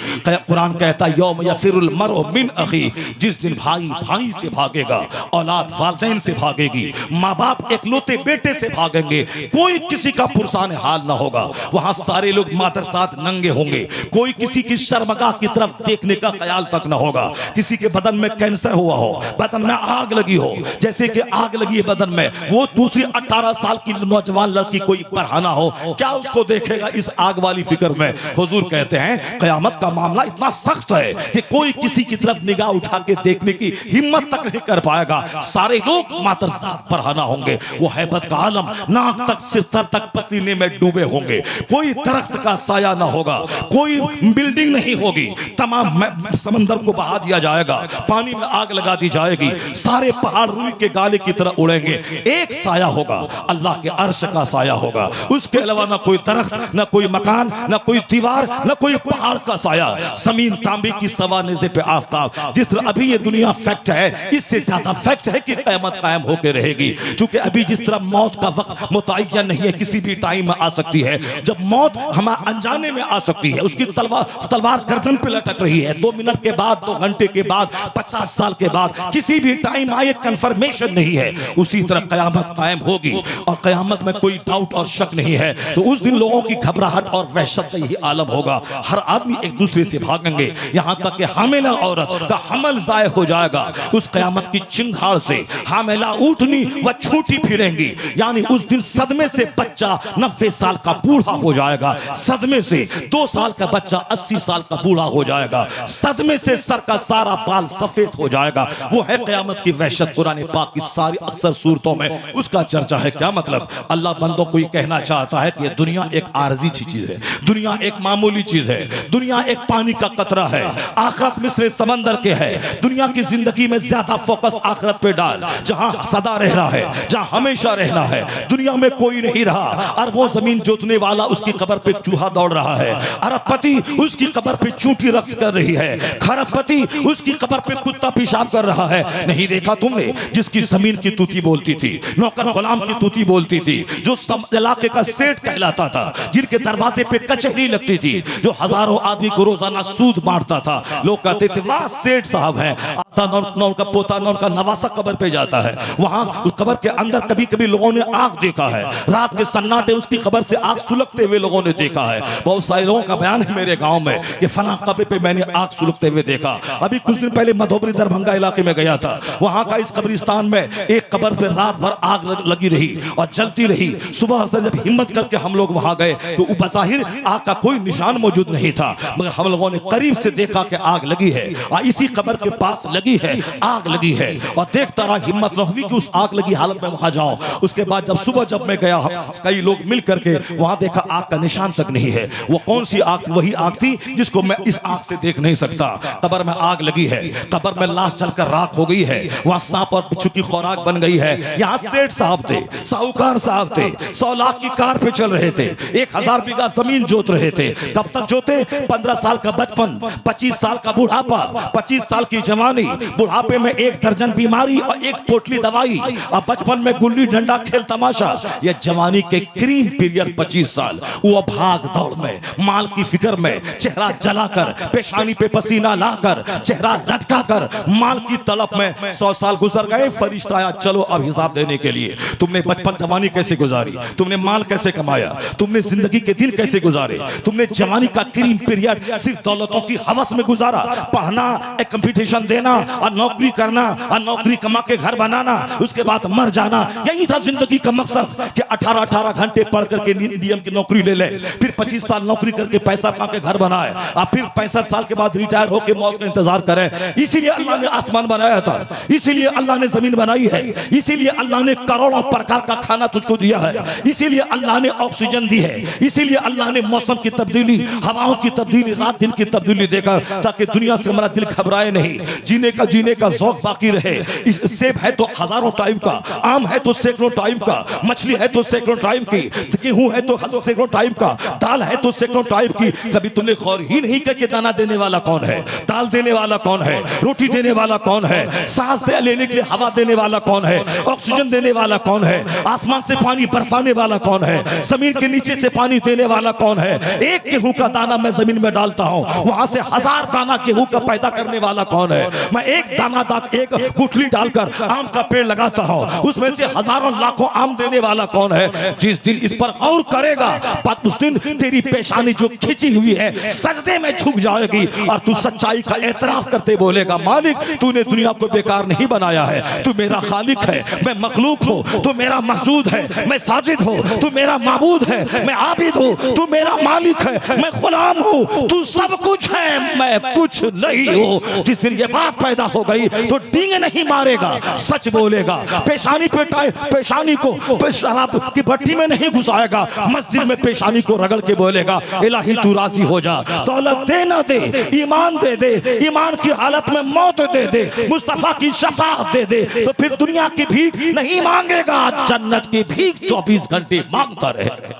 قرآن کہتا ہے یوم یفر المرء من اخیہ، جس دن بھائی بھائی سے بھاگے گا، اولاد والدین سے بھاگے گی، ماں باپ اکلوتے بیٹے سے بھاگیں گے، کوئی کسی کا پرسان حال نہ ہوگا۔ وہاں سارے لوگ مادرزاد ننگے ہوں گے، کوئی کسی کی شرمگاہ کی طرف دیکھنے کا خیال تک نہ ہوگا۔ کسی کے بدن میں کینسر ہوا ہو، بدن میں آگ لگی ہو، جیسے کہ آگ لگی ہے بدن میں، وہ دوسری 18 سال کی نوجوان لڑکی کوئی پڑھانا ہو، کیا اس کو دیکھے گا اس آگ والی فکر میں؟ حضور کہتے ہیں قیامت کا معاملہ اتنا سخت ہے کہ کوئی کسی کی طرف نگاہ اٹھا کے دیکھنے کی ہمت تک نہیں کر پائے گا۔ سارے لوگ ماترزاد پڑھانا ہوں گے، وہ ہیبت کا عالم ناک تک سے سر تک پسینے میں ڈوبے ہوں گے، کوئی درخت کا سایہ نہ ہوگا، کوئی بلڈنگ نہیں ہوگی، تمام سمندر کو بہا دیا جائے گا، پانی میں آگ لگا دی جائے گی، سارے پہاڑ روئی کے گالے کی طرح اڑیں گے. ایک سایہ ہوگا, اللہ کے عرش کا سایہ ہوگا. اس کے علاوہ نہ کوئی درخت, نہ کوئی مکان, نہ کوئی دیوار, نہ کوئی پہاڑ کا سایہ. زمین تانبے کی سوا نیزے پہ آفتاب. جس طرح ابھی یہ دنیا فیکٹ ہے, اس سے زیادہ فیکٹ ہے کہ قیامت قائم ہو کے رہے گی. چونکہ ابھی جس طرح موت کا وقت متعین نہیں ہے, کسی بھی ٹائم میں آ سکتی ہے. جب موت ہمارے انجانے میں آ سکتی ہے, اس کی تلوار گردن پہ لٹک رہی ہے, 2 منٹ کے بعد, 2 گھنٹے کے بعد, 50 سال کے بعد, کسی بھی ٹائم آئے کنفرمیشن نہیں ہے. اسی طرح قیامت قائم ہوگی اور قیامت میں کوئی ڈاؤٹ اور شک نہیں ہے. تو اس دن لوگوں کی گھبراہٹ اور وحشت کا یہی عالم ہوگا. ہر آدمی ایک دوسرے سے بھاگیں گے, یہاں تک کہ حاملہ عورت کا حمل ضائع ہو جائے گا. اس قیامت کی چنگھاڑ سے حاملہ اونٹنی و چھوٹی پھریں گی. یعنی اس دن صدمے سے بچہ 90 سال کا بوڑھا ہو جائے گا. صدمے سے 2 سال کا بچہ 80 سال کا بوڑھا ہو جائے گا. صدمے سے سر کا سارا بال سفید ہو جائے گا. وہ ہے قیامت کی وحشت. قرآن پاک کی ساری اکثر صورتوں میں اس کا چرچا ہے. کیا مطلب؟ اللہ بندوں کو یہ کہنا چاہتا ہے کہ یہ دنیا ایک عارضی چیز ہے, دنیا ایک معمولی چیز ہے, دنیا ایک پانی کا قطرہ ہے, آخرت مثل سمندر کے ہے. دنیا کی زندگی میں زیادہ فوکس آخرت پہ ڈال, جہاں سدا رہنا ہے, جہاں ہمیشہ رہنا ہے. دنیا میں کوئی نہیں رہا. اربوں زمین جوتنے والا, اس کی قبر پہ چوہا دوڑ رہا ہے. ارب پتی, اس کی قبر پہ چونٹی رقص کر رہی ہے. کھرب پتی, اس کی قبر پہ کتا پیشاب کر رہا ہے. نہیں دیکھا تم نے جس کی زمین کی توتی بولتی تھی, نوکر غلام کی توتی بولتی تھی, جو علاقے کا سیٹ کہلاتا تھا, جن کے دروازے پہ کچہری لگتی تھی, جو ہزاروں آدمی کو روزانہ سود بانٹتا تھا. لوگ کہتے تھے واہ سیٹ صاحب ہیں. آتا نہ ان کا پوتا نہ ان کا نواسا قبر پہ جاتا ہے. وہاں اس قبر کے اندر کبھی کبھی لوگوں نے آگ دیکھا ہے. رات کے سناٹے اس کی قبر سے آگ سلگتے ہوئے لوگوں نے دیکھا ہے. بہت سارے لوگوں کا بیان ہے میرے گاؤں میں کہ فلاں قبر پہ میں نے آگ سلگتے ہوئے دیکھا. ابھی کچھ دن پہلے مدھوبری دربھنگا علاقے میں گیا تھا. وہاں کا اس قبرستان میں ایک قبر پہ رات بھر آگ لگی رہی اور جلتی رہی. صبح سے جب ہمت کر کے ہم لوگ وہاں گئے تو بظاہر آگ کا کوئی نشان موجود نہیں تھا, مگر ہم لوگوں نے قریب سے دیکھا کہ آگ لگی ہے اور اسی قبر کے پاس لگی ہے, آگ لگی ہے. اور دیکھتا رہا, ہمت نہ ہوئی کہ اس آگ لگی حالت میں وہاں جاؤں. اس کے بعد جب صبح جب میں گیا, کئی لوگ مل کر کے وہاں دیکھا آگ کا نشان تک نہیں ہے. وہ کون سی آگ تھی؟ وہی آگ تھی جس کو میں اس آگ سے دیکھ نہیں سکتا. قبر میں آگ لگی ہے, قبر میں لاش جل کر راکھ ہو گئی ہے. وہاں سانپ اور بچھو کی خوراک بن گئی ہے. یہاں سیٹ صاحب تھے, ساہوکار صاحب تھے, 100 لاکھ کی کار پہ چل رہے تھے, 1000 بیگھہ زمین جوت رہے تھے. کب تک جوتے؟ 15 سال کا بچپن, 25 سال کا بڑھاپا, 25 سال کی جوانی, بڑھاپے میں 1 درجن بیماری اور 1 پوٹلی دوائی, اور بچپن میں گلی ڈنڈا کھیل تماشا. یہ جوانی کے کریم پیریڈ 25 سال, وہ بھاگ دوڑ میں, مال کی فکر میں, چہرہ جلا کر, پیشانی پہ پسینہ لا کر, چہرہ لٹکا کر, مال کی طلب میں 100 سال گزر گئے. فرشتہ آیا, چلو اب حساب دینے کے لیے. تم نے بچپن جوانی کیسے گزاری, تم نے مال کیسے کمایا, تم نے زندگی کے دن کیسے گزارے, تم نے جوانی کا کریم پیریڈ صرف دولتوں کی ہوس میں گزارا, پڑھنا, ایک کمپٹیشن دینا اور نوکری کرنا اور نوکری کما کے گھر بنانا, اس کے بعد مر جانا. یہی تھا زندگی کا مقصد کہ 18 گھنٹے پڑھ کر کے ڈیم کی نوکری لے لے, پھر 25 سال نوکری کر کے پیسہ کما کے گھر بنائے, اور پھر 65 سال کے بعد ریٹائر ہو کے موت کا انتظار کرے. اسی لیے اللہ نے آسمان بنایا تھا, اسی لیے اللہ نے زمین بنائی ہے, اسی لیے اللہ نے کروڑوں پرکار کا کھانا تجھ کو دیا ہے, اسی لیے اللہ نے آکسیجن دی ہے, اسی لیے اللہ نے موسم کی تبدیلی, ہواؤں کی تبدیلی, رات دن کی تبدیلی دے کر, تاکہ دنیا سے ہمارا دل گھبرائے نہیں, جینے کا ذوق باقی رہے. سیب ہے تو ہزاروں ٹائپ کا, آم ہے تو سینکڑوں ٹائپ کا, مچھلی ہے تو سینکڑوں ٹائپ کی, گیہوں ہے تو سینکڑوں ٹائپ کا, دال ہے تو سینکڑوں ٹائپ کی. کبھی تم نے غور ہی نہیں کیا کہ دانا دینے والا کون ہے, دال دینے والا کون ہے, روٹی دینے والا کون ہے, سانس لینے کے لیے ہوا دینے والا کون ہے, آکسیجن دینے والا کون ہے, آسمان سے پانی برسانے والا کون ہے, زمین کے نیچے سے پانی دینے والا کون ہے. ایک گیہوں کا دانا میں زمین میں ڈالتا ہوں, وہاں سے 1000 دانا گیہوں کا پیدا کرنے والا کون ہے. میں ایک دانا ایک گٹھلی ڈال کر آم کا پیڑ لگاتا ہوں, اس میں سے ہزاروں لاکھوں آم دینے والا کون ہے. جس دن اس پر غور کرے گا, اس دن تیری پیشانی جو کھچی ہوئی ہے سجدے میں جھک جائے گی, اور تو سچائی کا اعتراف کرتے بولے گا, مالک تو نے دنیا کو بیکار نہیں بنایا ہے, تو میرا خالق ہے, میں مخلوق ہوں, تو میرا محسود ہے, میں ساجد ہوں, تو میرا معبود ہے, میں عابد ہوں, تو میرا مالک ہے, میں غلام ہوں, تو سب کچھ ہے, میں کچھ نہیں ہوں. جس دن یہ بات پیدا ہو گئی تو ڈینگ نہیں مارے گا, سچ بولے گا, پیشانی کو شراب کی بھٹی میں نہیں گھسائے گا, مسجد میں پیشانی کو رگڑ کے بولے گا, الہی تو راضی ہو جا, دولت دے نہ دے, ایمان دے دے, ایمان کی حالت میں موت دے دے, مصطفیٰ کی شفاعت دے دے تو پھر دنیا کی بھیک نہیں مانگے گا، جنت کی بھیک 24 گھنٹے مانگتا رہے گا۔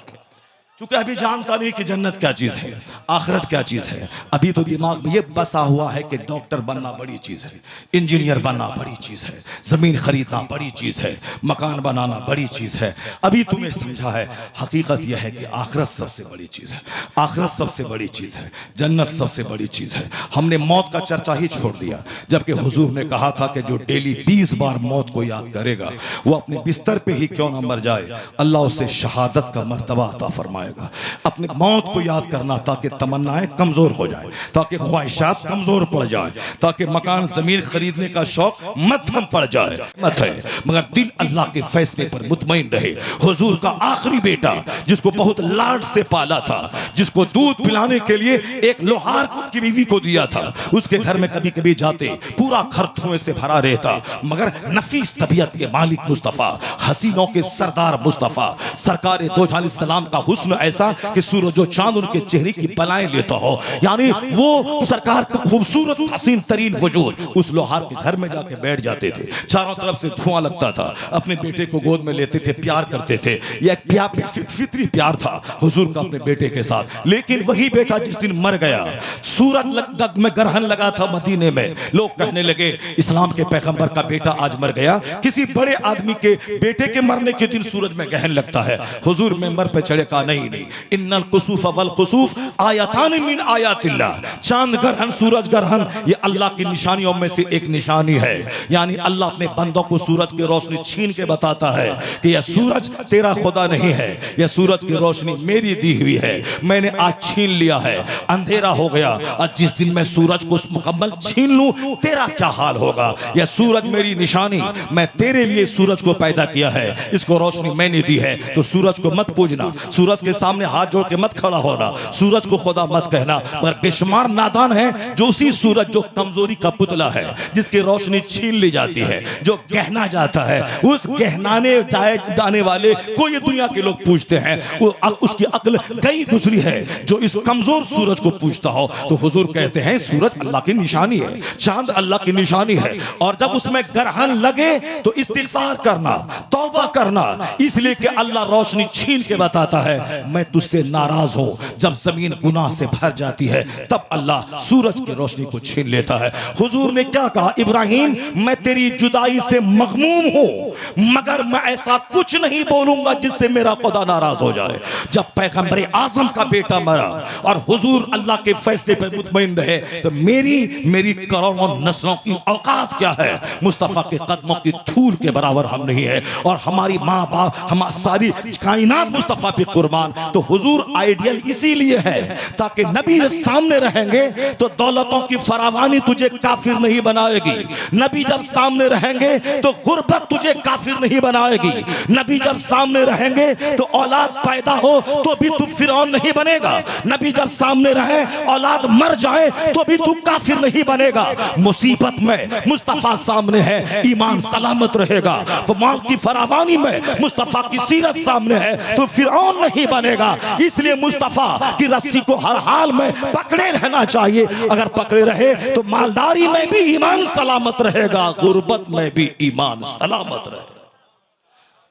چونکہ ابھی جانتا نہیں کہ جنت کیا چیز ہے، آخرت کیا چیز ہے، ابھی تو دماغ میں یہ بسا ہوا ہے کہ ڈاکٹر بننا بڑی چیز ہے، انجینئر بننا بڑی چیز ہے، زمین خریدنا بڑی چیز ہے، مکان بنانا بڑی چیز ہے۔ ابھی تمہیں سمجھا ہے، حقیقت یہ ہے کہ آخرت سب سے بڑی چیز ہے، آخرت سب سے بڑی چیز ہے، جنت سب سے بڑی چیز ہے۔ ہم نے موت کا چرچا ہی چھوڑ دیا، جبکہ حضور نے کہا تھا کہ جو ڈیلی 20 بار موت کو یاد کرے گا وہ اپنے بستر پہ ہی کیوں نہ مر جائے، اللہ اسے شہادت کا مرتبہ عطا فرمائے گا۔ اپنے موت کو یاد کرنا تاکہ تمنائیں کمزور ہو جائیں، تاکہ خواہشات کمزور پڑ جائیں، تاکہ مکان زمین خریدنے کا شوق مدھم پڑ جائے، مت ہے مگر دل اللہ کے فیصلے پر مطمئن رہے۔ حضور کا آخری بیٹا جس کو بہت لاڈ سے پالا تھا، جس کو دودھ پلانے کے لیے ایک لوہار کی بیوی کو دیا تھا، اس کے گھر میں کبھی کبھی جاتے پورا گھر دھوئیں سے بھرا رہتا، مگر نفیس طبیعت کے مالک مصطفیٰ، حسینوں کے سردار مصطفیٰ، سرکار دو جہان السلام کا حسن ایسا کہ سورج و چاند ان کے چہرے کی بلائیں لیتا ہو، یعنی وہ سرکار کا خوبصورت حسین ترین وجود اس لوہار کے گھر میں جا کے بیٹھ جاتے تھے، چاروں طرف سے دھواں لگتا تھا، اپنے بیٹے کو گود میں لیتے تھے، پیار کرتے تھے، یہ ایک فطری پیار تھا حضور کا اپنے بیٹے کے ساتھ۔ لیکن وہی بیٹا جس دن مر گیا، سورت میں گرہن لگا تھا مدینے میں، لوگ کہنے لگے اسلام کے پیغمبر کا بیٹا آج مر گیا، کسی بڑے آدمی کے بیٹے کے مرنے کے دن سورج میں گرہن لگتا ہے۔ حضور ممبر پہ چڑھے، کہا نہیں، ان القصوف والخسوف آیاتان من آیات اللہ، چاند گرہن سورج گرہن یہ اللہ کی نشانیوں میں سے ایک نشانی ہے، یعنی اللہ اپنے بندوں کو سورج کی روشنی چھین کے بتاتا ہے کہ یہ سورج تیرا خدا نہیں ہے، یہ سورج کی روشنی میری دی ہوئی ہے، میں نے آج چھین لیا ہے، اندھیرا ہو گیا، آج جس دن میں سورج کو مکمل چھین لوں تیرا کیا حال ہوگا، یہ سورج میری نشانی، میں تیرے لیے سورج کو پیدا کیا ہے، اس کو روشنی میں نے دی ہے، تو سورج کو مت پوجنا، سورج کے سامنے ہاتھ جوڑ کے مت کھڑا ہونا، سورج کو خدا مت کہنا، مگر بے شمار نادان ہے جو اسی سورج جو کمزوری کا پتلا ہے، جس کی روشنی چھین لی جاتی ہے، جو گہنا جاتا ہے، اس گہنانے جانے والے کو یہ دنیا کے لوگ پوچھتے ہیں، اس کی عقل گئی گزری ہے جو اس کمزور سورج کو پوچھتا ہو۔ تو حضور کہتے ہیں سورج اللہ کی نشانی ہے، چاند اللہ کی نشانی ہے، اور جب اس میں گرہن لگے تو استغفار کرنا، توبہ کرنا، اس لیے کہ اللہ روشنی چھین کے بتاتا ہے میں تجھ سے ناراض ہوں۔ جب زمین گناہ سے بھر جاتی ہے تب اللہ سورج کی روشنی کو چھین لیتا ہے۔ حضور نے کیا کہا، ابراہیم میں تیری جدائی سے مغموم ہوں، مگر میں ایسا کچھ نہیں بولوں گا جس سے میرا خدا ناراض ہو جائے۔ جب پیغمبر اعظم کا بیٹا مرا اور حضور اللہ کے فیصلے پر مطمئن رہے تو میری کروڑوں نسلوں کی اوقات کیا ہے، مصطفیٰ کے قدموں کی دھول کے برابر ہم نہیں ہے، اور ہماری ماں باپ ہماری ساری کائنات مصطفیٰ پہ قربان۔ تو حضور آئیڈیل اسی لیے ہے تاکہ نبی جب سامنے رہیں گے تو دولتوں کی فراوانی تجھے کافر نہیں بنائے گی، نبی جب سامنے رہیں گے تو غربت تجھے کافر نہیں بنائے گی، نبی جب سامنے رہیں گے تو اولاد پیدا ہو تو بھی تو فرعون نہیں بنے گا، نبی جب سامنے رہے اولاد مر جائے تو بھی تو کافر نہیں بنے گا۔ مصیبت میں مصطفیٰ سامنے ہے، ایمان سلامت رہے گا، مال کی فراوانی میں مصطفیٰ کی سیرت سامنے ہے تو فرعون نہیں بنے گا۔ اس لیے مصطفیٰ کی رسی کو ہر حال میں پکڑے رہنا چاہیے، اگر پکڑے رہے تو مالداری میں بھی ایمان سلامت رہے گا، غربت میں بھی ایمان سلامت رہے گا۔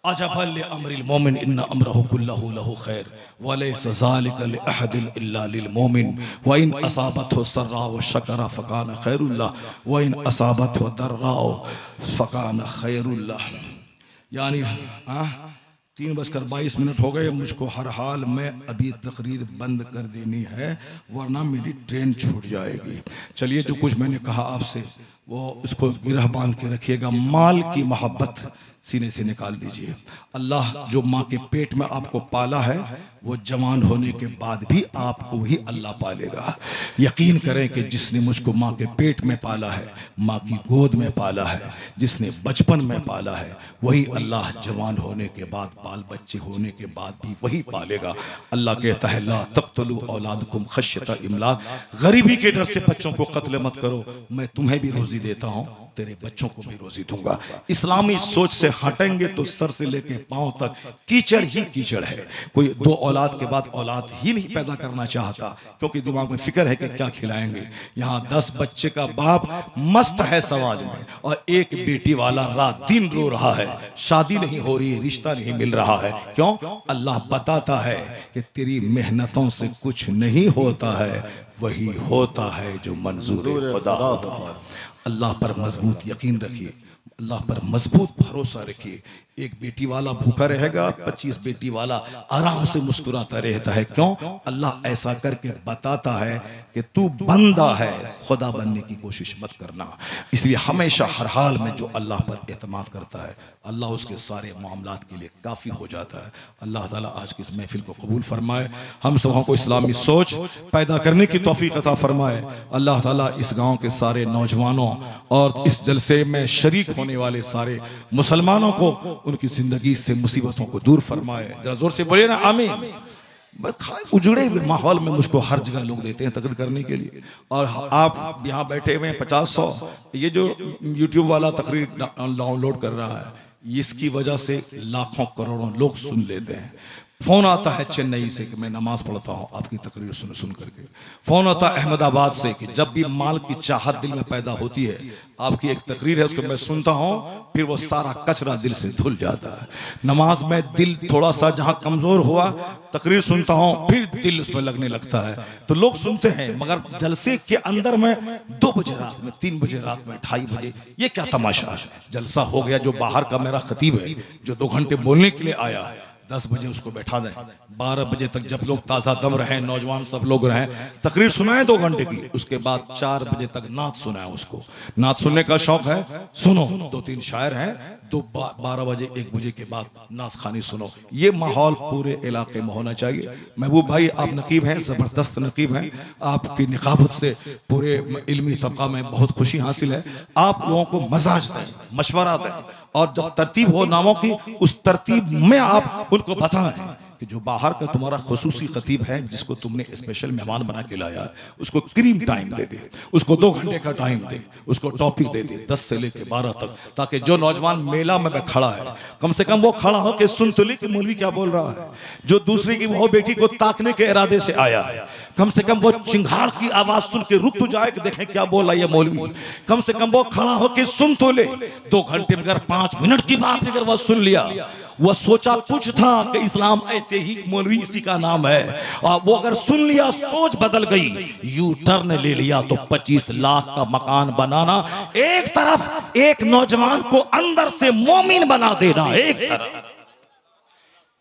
عجبا لامر المومن ان امرہ کلہ لہ خیر ولیس ذلک لاحد الا للمومن وان اصابته سراء شکر فکان خیر اللہ وان اصابته ضراء فکان خیر اللہ۔ یعنی 3:22 ہو گئے، مجھ کو ہر حال میں ابھی تقریر بند کر دینی ہے ورنہ میری ٹرین چھوٹ جائے گی۔ چلیے جو کچھ میں نے کہا آپ سے وہ اس کو گرہ باندھ کے رکھیے گا، مال کی محبت سینے سے نکال دیجئے۔ اللہ جو ماں کے پیٹ میں آپ کو پالا ہے وہ جوان ہونے کے بعد بھی آپ کو وہی اللہ پالے گا۔ یقین کریں کہ جس نے مجھ کو ماں کے پیٹ میں پالا ہے، ماں کی گود میں پالا ہے، جس نے بچپن میں پالا ہے، وہی اللہ جوان ہونے کے بعد، بال بچے ہونے کے بعد بھی وہی پالے گا۔ اللہ کہتا ہے لا تقتلوا اولادکم خشیۃ املاق، غریبی کے ڈر سے بچوں کو قتل مت کرو، میں تمہیں بھی روزی دیتا ہوں، تیرے بچوں کو بھی روزی دوں گا۔ اسلامی سوچ سے ہٹیں گے تو سر سے لے کے پاؤں تک کیچڑ ہی کیچڑ ہے۔ کوئی 2 اولاد کے بعد اولاد ہی نہیں پیدا کرنا چاہتا، کیونکہ دماغ میں فکر ہے کہ کیا کھلائیں گے۔ یہاں 10 بچے کا باپ مست ہے سماج میں، اور ایک بیٹی والا رات دن رو رہا ہے، شادی نہیں ہو رہی ہے، رشتہ نہیں مل رہا ہے۔ کیوں؟ اللہ بتاتا ہے کہ تیری محنتوں سے کچھ نہیں ہوتا ہے، وہی ہوتا ہے جو منظور خدا ہوتا ہے۔ اللہ پر مضبوط یقین رکھیے، اللہ پر مضبوط بھروسہ رکھیے۔ ایک بیٹی والا بھوکا رہے گا، 25 بیٹی والا آرام سے مسکراتا رہتا ہے۔ کیوں؟ اللہ ایسا کر کے بتاتا ہے کہ تو بندہ ہے، خدا بننے کی کوشش مت کرنا۔ اس لیے ہمیشہ ہر حال میں جو اللہ پر اعتماد کرتا ہے، اللہ اس کے سارے معاملات کے لیے کافی ہو جاتا ہے۔ اللہ تعالیٰ آج کی اس محفل کو قبول فرمائے، ہم سبوں کو اسلامی سوچ پیدا کرنے کی توفیق عطا فرمائے۔ اللہ تعالیٰ اس گاؤں کے سارے نوجوانوں اور اس جلسے میں شریک ہونے والے سارے مسلمانوں کو ان کی زندگی سے مصیبتوں کو دور فرمائے۔ ذرا زور سے بولیے نا آمین۔ بس اجڑے ہوئے ماحول میں مجھ کو ہر جگہ لوگ دیتے ہیں تقریر کرنے کے لیے، اور آپ یہاں بیٹھے ہوئے ہیں 50-100، یہ جو یوٹیوب والا تقریر ڈاؤن لوڈ کر رہا ہے، اس کی وجہ سے لاکھوں کروڑوں لوگ سن لیتے ہیں۔ فون آتا ہے چنئی سے کہ میں نماز پڑھتا ہوں آپ کی تقریر سن کر کے، فون آتا ہے احمد آباد سے کہ جب بھی مال کی چاہت دل میں پیدا ہوتی ہے، آپ کی ایک تقریر ہے اس کو میں سنتا ہوں، پھر وہ سارا کچرا دل سے دھل جاتا ہے۔ نماز میں دل تھوڑا سا جہاں کمزور ہوا، تقریر سنتا ہوں پھر دل اس میں لگنے لگتا ہے۔ تو لوگ سنتے ہیں، مگر جلسے کے اندر میں 2 بجے رات میں، 3 بجے رات میں، 2:30 بجے، یہ کیا تماشا ہے؟ جلسہ ہو گیا، جو باہر کا میرا خطیب ہے جو 2 گھنٹے بولنے کے لیے آیا، 10 بجے اس کو بیٹھا دیں، 12 بجے تک جب لوگ تازہ دم رہیں، نوجوان سب لوگ رہیں، تقریر سنائیں 2 گھنٹے کی، اس کے بعد 4 بجے تک نعت سنائیں اس کو۔ نعت سننے کا شوق ہے، سنو، 2-3 شاعر ہیں، 12 بجے 1 بجے کے بعد نعت خوانی سنو۔ یہ ماحول پورے علاقے میں ہونا چاہیے۔ محبوب بھائی آپ نقیب ہیں، زبردست نقیب ہیں، آپ کی نقابت سے پورے علمی طبقہ میں بہت خوشی حاصل ہے۔ آپ لوگوں کو مزاج دیں، مشورہ دیں، اور جب ترتیب ہو ناموں کی، اس ترتیب میں آپ ان کو بتائیں کہ جو باہر کا تمہارا خصوصی خطیب ہے جس کو تم نے اسپیشل مہمان بنا کے لایا ہے، اس کو کریم ٹائم دے دے، اس کو 2 گھنٹے کا ٹائم دے، اس کو ٹاپک دے دے 10 سے لے کے 12 تک، تاکہ جو نوجوان میلہ میں کھڑا ہے کم سے کم وہ کھڑا ہو کہ سن تو لے کہ مولوی کیا بول رہا ہے۔ جو دوسری کی وہ بیٹی کو تاکنے کے ارادے سے آیا ہے، کم سے کم وہ چنگھاڑ کی آواز سن کے رک تو جائے کہ دیکھیں کیا بول رہا ہے یہ مولوی۔ کم سے کم وہ کھڑا ہو کہ سن تو لے۔ 2 گھنٹے میں اگر 5 منٹ کی بات اگر وہ سن لیا، وہ سوچا کچھ تھا کہ اسلام ایسے ہی، مولوی اسی کا نام ہے، اور وہ اگر سن لیا سوچ بدل گئی، یو ٹرن لے لیا تو 25 لاکھ کا مکان بنانا، ایک طرف ایک نوجوان کو اندر سے مومن بنا دینا، ایک طرف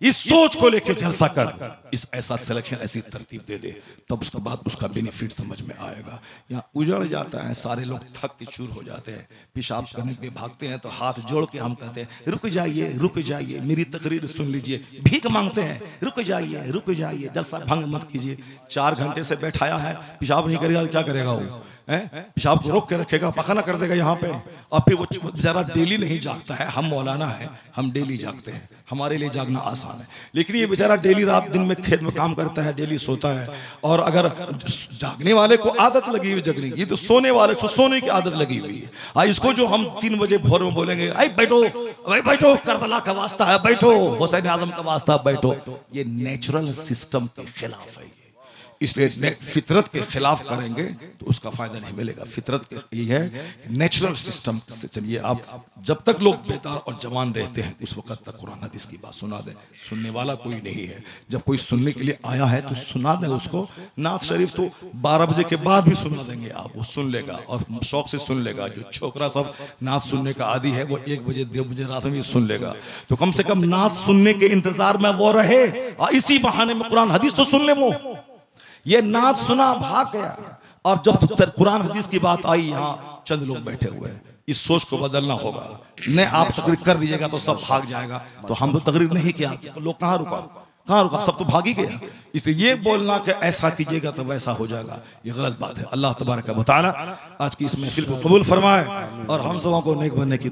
اس سوچ کو لے کے جلسہ کر، اس ایسا سلیکشن ایسی ترتیب دے دے، تب اس کے بعد اس کا بینیفٹ سمجھ میں آئے گا۔ یہاں اجڑ جاتا ہے، سارے لوگ تھک کے چور ہو جاتے ہیں، پیشاب کرنے کے بھاگتے ہیں، تو ہاتھ جوڑ کے ہم کہتے ہیں رک جائیے، رک جائیے، میری تقریر سن لیجئے، بھیک مانگتے ہیں، رک جائیے، رک جائیے، جلسہ بھنگ مت کیجئے۔ 4 گھنٹے سے بیٹھایا ہے، پیشاب نہیں کرے گا کیا کرے گا وہ؟ پیشاب کو روک کے رکھے گا، پخانہ کر دے گا یہاں پہ، اور پھر وہ بیچارہ ڈیلی نہیں جاگتا ہے۔ ہم مولانا ہیں، ہم ڈیلی جاگتے ہیں، ہمارے لیے جاگنا آسان ہے، لیکن یہ بیچارہ ڈیلی رات دن میں کھیت میں کام کرتا ہے، ڈیلی سوتا ہے۔ اور اگر جاگنے والے کو عادت لگی ہوئی جگنے کی، تو سونے والے کو سونے کی عادت لگی ہوئی ہے۔ اس کو جو ہم 3 بجے بھور میں بولیں گے اے بیٹھو، اے بیٹھو، کربلا کا واسطہ ہے بیٹھو، حسین اعظم کا واسطہ ہے بیٹھو، یہ نیچرل سسٹم کے خلاف ہے۔ اس لیے فطرت کے خلاف کریں گے تو اس کا فائدہ نہیں ملے گا۔ فطرت یہ ہے کہ نیچرل سسٹم سے چلیے۔ آپ جب تک لوگ بیدار اور جوان رہتے ہیں اس وقت تک قرآن حدیث کی بات سنا دیں، سننے والا کوئی نہیں ہے۔ جب کوئی سننے کے لیے آیا ہے تو سنا دیں اس کو۔ نعت شریف تو 12 بجے کے بعد بھی سنا دیں گے آپ، وہ سن لے گا اور شوق سے سن لے گا۔ جو چھوکرا سب نعت سننے کا عادی ہے وہ 1 بجے 2 بجے رات میں سن لے گا، تو کم سے کم نعت سننے کے انتظار میں وہ رہے، اور اسی بہانے میں قرآن حدیث تو سن لے۔ وہ یہ نعت سنا بھاگ گیا، اور جب قرآن حدیث کی بات آئی یہاں چند لوگ بیٹھے ہوئے ہیں۔ اس سوچ کو بدلنا ہوگا، نہیں آپ تقریر کر دیجئے گا تو سب بھاگ جائے گا، تو ہم تو تقریر نہیں کیا، لوگ کہاں رکا، سب تو بھاگ ہی گیا۔ اس لیے یہ بولنا کہ ایسا کیجئے گا تو ویسا ہو جائے گا، یہ غلط بات ہے۔ اللہ تبارک و تعالی آج کی اس محفل کو قبول فرمائے اور ہم سبوں کو نیک بننے کی